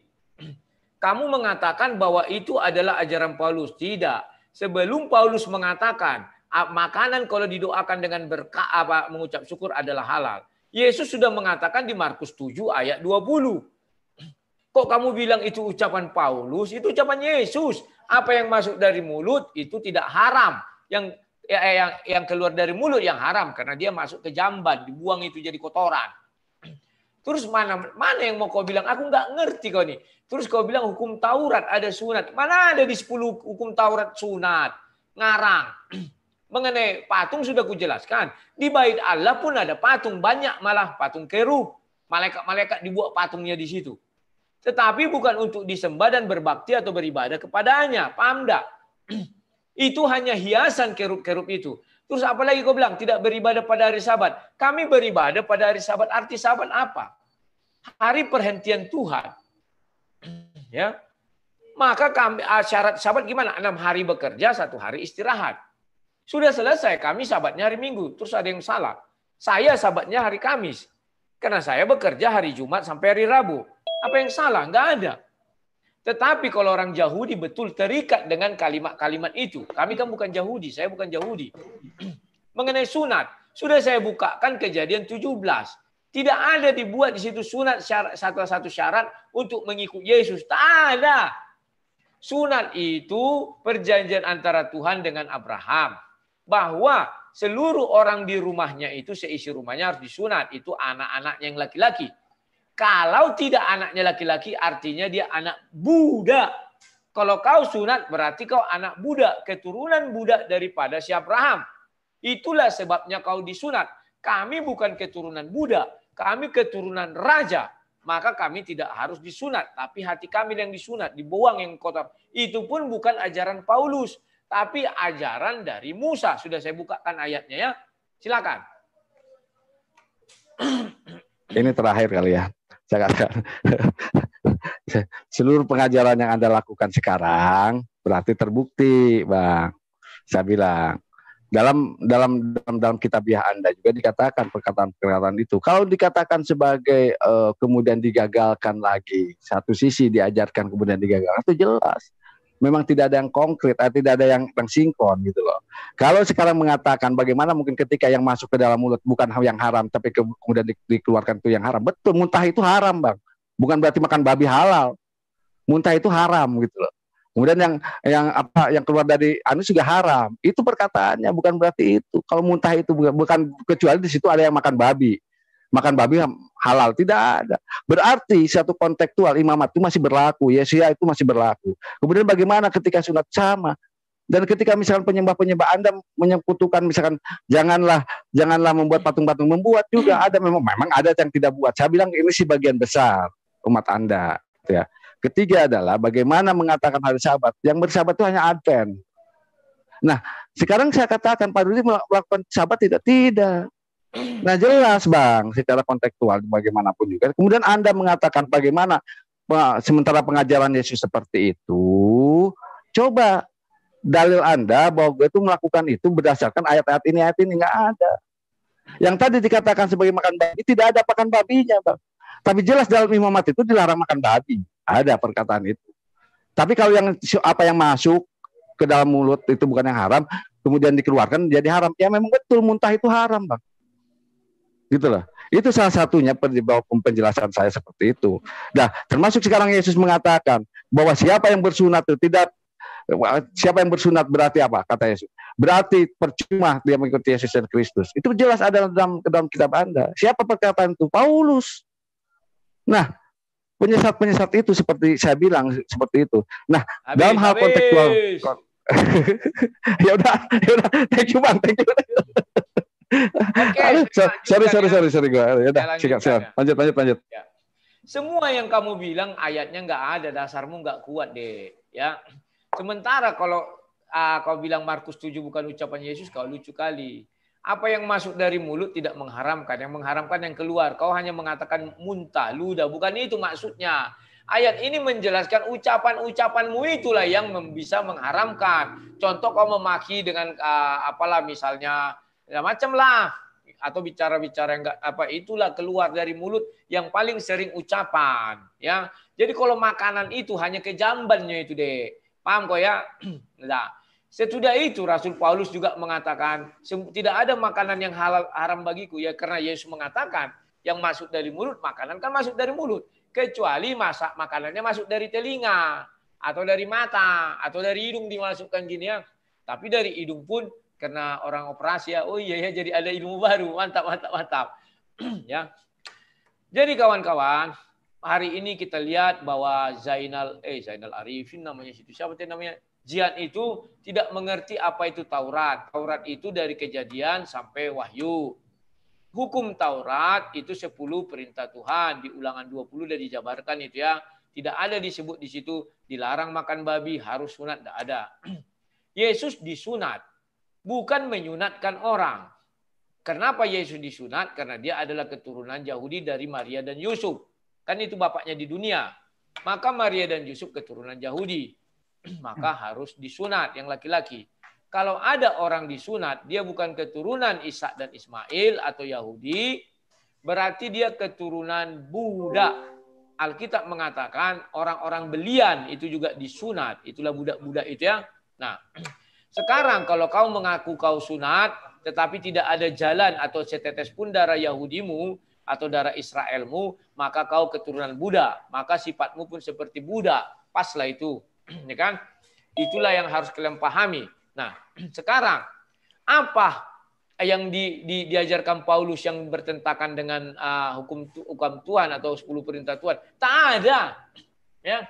Kamu mengatakan bahwa itu adalah ajaran Paulus. Tidak. Sebelum Paulus mengatakan makanan kalau didoakan dengan berkah mengucap syukur adalah halal. Yesus sudah mengatakan di Markus 7 ayat 20. Kok kamu bilang itu ucapan Paulus? Itu ucapan Yesus. Apa yang masuk dari mulut itu tidak haram. Yang keluar dari mulut yang haram karena dia masuk ke jamban, dibuang itu jadi kotoran. Terus mana yang mau kau bilang? Aku nggak ngerti kau nih. Terus kau bilang hukum Taurat ada sunat. Mana ada di 10 hukum Taurat sunat? Ngarang. Mengenai patung sudah kujelaskan. Di bait Allah pun ada patung. Banyak malah patung kerub. Malaikat-malaikat dibuat patungnya di situ. Tetapi bukan untuk disembah dan berbakti atau beribadah kepadanya. Paham enggak? Itu hanya hiasan kerub-kerub itu. Terus apalagi kau bilang tidak beribadah pada hari Sabat. Kami beribadah pada hari Sabat. Arti Sabat apa? Hari perhentian Tuhan. Ya. Maka kami syarat Sabat gimana? 6 hari bekerja, 1 hari istirahat. Sudah selesai, kami sabatnya hari Minggu. Terus ada yang salah. Saya sabatnya hari Kamis. Karena saya bekerja hari Jumat sampai hari Rabu. Apa yang salah? Enggak ada. Tetapi kalau orang Yahudi betul terikat dengan kalimat-kalimat itu. Kami kan bukan Yahudi, saya bukan Yahudi. Mengenai sunat, sudah saya bukakan Kejadian 17. Tidak ada dibuat di situ sunat satu syarat untuk mengikut Yesus. Tak ada. Sunat itu perjanjian antara Tuhan dengan Abraham. Bahwa seluruh orang di rumahnya itu, seisi rumahnya harus disunat. Itu anak-anaknya yang laki-laki. Kalau tidak anaknya laki-laki, artinya dia anak budak. Kalau kau sunat, berarti kau anak budak. Keturunan budak daripada si Abraham. Itulah sebabnya kau disunat. Kami bukan keturunan budak. Kami keturunan raja. Maka kami tidak harus disunat. Tapi hati kami yang disunat. Dibuang yang kotor. Itu pun bukan ajaran Paulus. Tapi ajaran dari Musa. Sudah saya bukakan ayatnya ya. Silakan. Ini terakhir kali ya. Saya katakan, seluruh pengajaran yang Anda lakukan sekarang berarti terbukti, Bang. Saya bilang dalam kitabiah Anda juga dikatakan perkataan-perkataan itu. Kalau dikatakan sebagai kemudian digagalkan lagi, satu sisi diajarkan kemudian digagalkan, itu jelas. Memang tidak ada yang konkret, tidak ada yang sinkron gitu loh. Kalau sekarang mengatakan bagaimana mungkin ketika yang masuk ke dalam mulut bukan yang haram, tapi kemudian dikeluarkan itu yang haram. Betul, muntah itu haram, Bang. Bukan berarti makan babi halal. Muntah itu haram gitu loh. Kemudian yang keluar dari anus juga haram. Itu perkataannya, bukan berarti itu. Kalau muntah itu bukan kecuali di situ ada yang makan babi. Makan babi halal, tidak ada. Berarti satu kontekstual imamat itu masih berlaku, Yesia itu masih berlaku. Kemudian bagaimana ketika sunat sama? Dan ketika misalkan penyembah-penyembah Anda menyekutukan misalkan janganlah membuat patung-patung, membuat juga ada memang ada yang tidak buat. Saya bilang ini sih bagian besar umat Anda, gitu ya. Ketiga adalah bagaimana mengatakan hari Sabat. Yang bersabat itu hanya Advent. Nah, sekarang saya katakan Pak Rudi melakukan Sabat tidak. Nah jelas Bang, secara kontekstual bagaimanapun juga. Kemudian Anda mengatakan bagaimana sementara pengajaran Yesus seperti itu, coba dalil Anda bahwa gue itu melakukan itu berdasarkan ayat-ayat ini nggak ada. Yang tadi dikatakan sebagai makan babi, tidak ada pakan babinya Bang. Tapi jelas dalam imamat itu dilarang makan babi, ada perkataan itu. Tapi kalau apa yang masuk ke dalam mulut itu bukan yang haram, kemudian dikeluarkan jadi haram, ya memang betul muntah itu haram Bang. Gitu loh. Itu salah satunya penjelasan saya seperti itu. Nah, termasuk sekarang Yesus mengatakan bahwa siapa yang bersunat itu siapa yang bersunat berarti apa? Kata Yesus. Berarti percuma dia mengikuti Yesus dan Kristus. Itu jelas ada dalam kitab Anda. Siapa perkataan itu? Paulus. Nah, penyesat itu seperti saya bilang seperti itu. Nah, dalam hal kontekstual ya udah, thank you Bang, thank you. Oke, sorry gue. Lanjut. Ya. Semua yang kamu bilang ayatnya nggak ada, dasarmu nggak kuat deh. Ya. Sementara kalau kau bilang Markus 7 bukan ucapan Yesus, kau lucu kali. Apa yang masuk dari mulut tidak mengharamkan, yang mengharamkan yang keluar. Kau hanya mengatakan muntah, ludah, bukan itu maksudnya. Ayat ini menjelaskan ucapan-ucapanmu itulah yang bisa mengharamkan. Contoh kau memaki dengan apalah misalnya ya macam lah, atau bicara-bicara enggak apa, itulah keluar dari mulut yang paling sering ucapan ya. Jadi kalau makanan itu hanya kejambannya itu deh, paham kok ya. Nah, sesudah itu Rasul Paulus juga mengatakan tidak ada makanan yang halal haram bagiku ya, karena Yesus mengatakan yang masuk dari mulut, makanan kan masuk dari mulut, kecuali makanannya masuk dari telinga atau dari mata atau dari hidung dimasukkan gini ya. Tapi dari hidung pun karena orang operasi ya, oh iya ya, jadi ada ilmu baru, mantap. Ya. Jadi kawan-kawan, hari ini kita lihat bahwa Zainal Arifin namanya situ, siapa itu namanya? Jian itu tidak mengerti apa itu Taurat. Taurat itu dari Kejadian sampai Wahyu. Hukum Taurat itu 10 perintah Tuhan, di Ulangan 20 sudah dijabarkan itu ya. Tidak ada disebut di situ dilarang makan babi, harus sunat, tidak ada. Yesus disunat. Bukan menyunatkan orang. Kenapa Yesus disunat? Karena dia adalah keturunan Yahudi dari Maria dan Yusuf. Kan itu bapaknya di dunia. Maka Maria dan Yusuf keturunan Yahudi. Maka harus disunat yang laki-laki. Kalau ada orang disunat, dia bukan keturunan Ishak dan Ismail atau Yahudi, berarti dia keturunan budak. Alkitab mengatakan orang-orang belian itu juga disunat. Itulah budak-budak itu ya. Nah, sekarang kalau kau mengaku kau sunat, tetapi tidak ada jalan atau setetes pun darah Yahudimu atau darah Israelmu, maka kau keturunan budak. Maka sifatmu pun seperti budak. Paslah itu. Ya kan? Itulah yang harus kalian pahami. Nah, sekarang apa yang diajarkan Paulus yang bertentangan dengan hukum Tuhan atau 10 perintah Tuhan. Tak ada. Ya.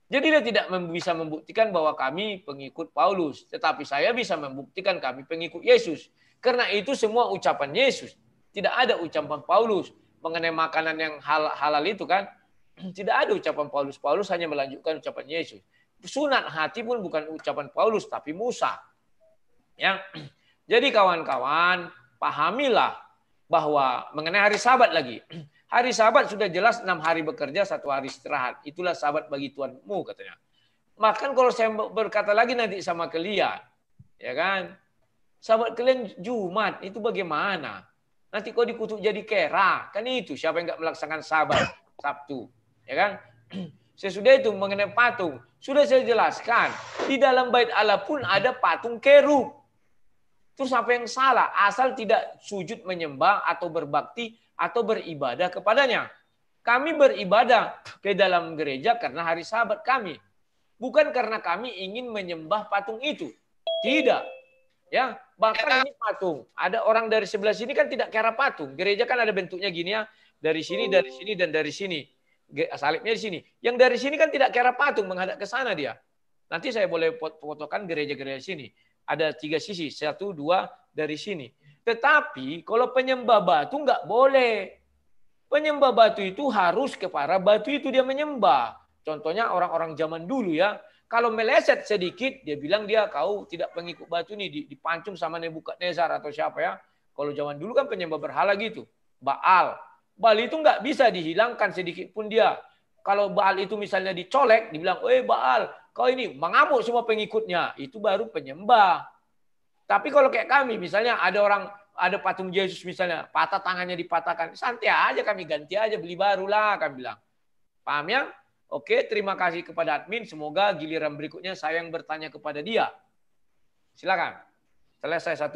Jadi dia tidak bisa membuktikan bahwa kami pengikut Paulus. Tetapi saya bisa membuktikan kami pengikut Yesus. Karena itu semua ucapan Yesus. Tidak ada ucapan Paulus mengenai makanan yang halal itu kan. Tidak ada ucapan Paulus. Paulus hanya melanjutkan ucapan Yesus. Sunat hati pun bukan ucapan Paulus, tapi Musa. Ya. Jadi kawan-kawan, pahamilah bahwa mengenai hari Sabat lagi. Hari Sabat sudah jelas 6 hari bekerja, 1 hari istirahat. Itulah Sabat bagi Tuhanmu katanya. Makan kalau saya berkata lagi nanti sama kalian, ya kan? Sabat kalian Jumat itu bagaimana? Nanti kau dikutuk jadi kera, kan itu siapa yang nggak melaksanakan Sabat Sabtu, ya kan? Sesudah itu mengenai patung, sudah saya jelaskan di dalam bait Allah pun ada patung kerub. Terus apa yang salah? Asal tidak sujud menyembah atau berbakti atau beribadah kepadanya. Kami beribadah ke dalam gereja karena hari Sabat kami. Bukan karena kami ingin menyembah patung itu. Tidak. Ya, bahkan ini patung. Ada orang dari sebelah sini kan tidak kira patung. Gereja kan ada bentuknya gini ya. Dari sini, dan dari sini. Salibnya di sini. Yang dari sini kan tidak kira patung, menghadap ke sana dia. Nanti saya boleh fotokan gereja-gereja sini. Ada 3 sisi. 1, 2 dari sini. Tetapi kalau penyembah batu nggak boleh. Penyembah batu itu harus kepada batu itu dia menyembah. Contohnya orang-orang zaman dulu ya. Kalau meleset sedikit, dia bilang kau tidak pengikut batu ini. Dipancung sama Nebukadnezar atau siapa ya. Kalau zaman dulu kan penyembah berhala gitu. Baal. Baal itu nggak bisa dihilangkan sedikit pun dia. Kalau Baal itu misalnya dicolek, dibilang, Baal, kau ini mengamuk semua pengikutnya. Itu baru penyembah. Tapi kalau kayak kami, misalnya ada patung Yesus misalnya, patah tangannya dipatahkan, santai aja kami ganti aja, beli baru lah, kami bilang. Paham ya? Oke, terima kasih kepada admin. Semoga giliran berikutnya saya yang bertanya kepada dia. Silakan. Selesai satu.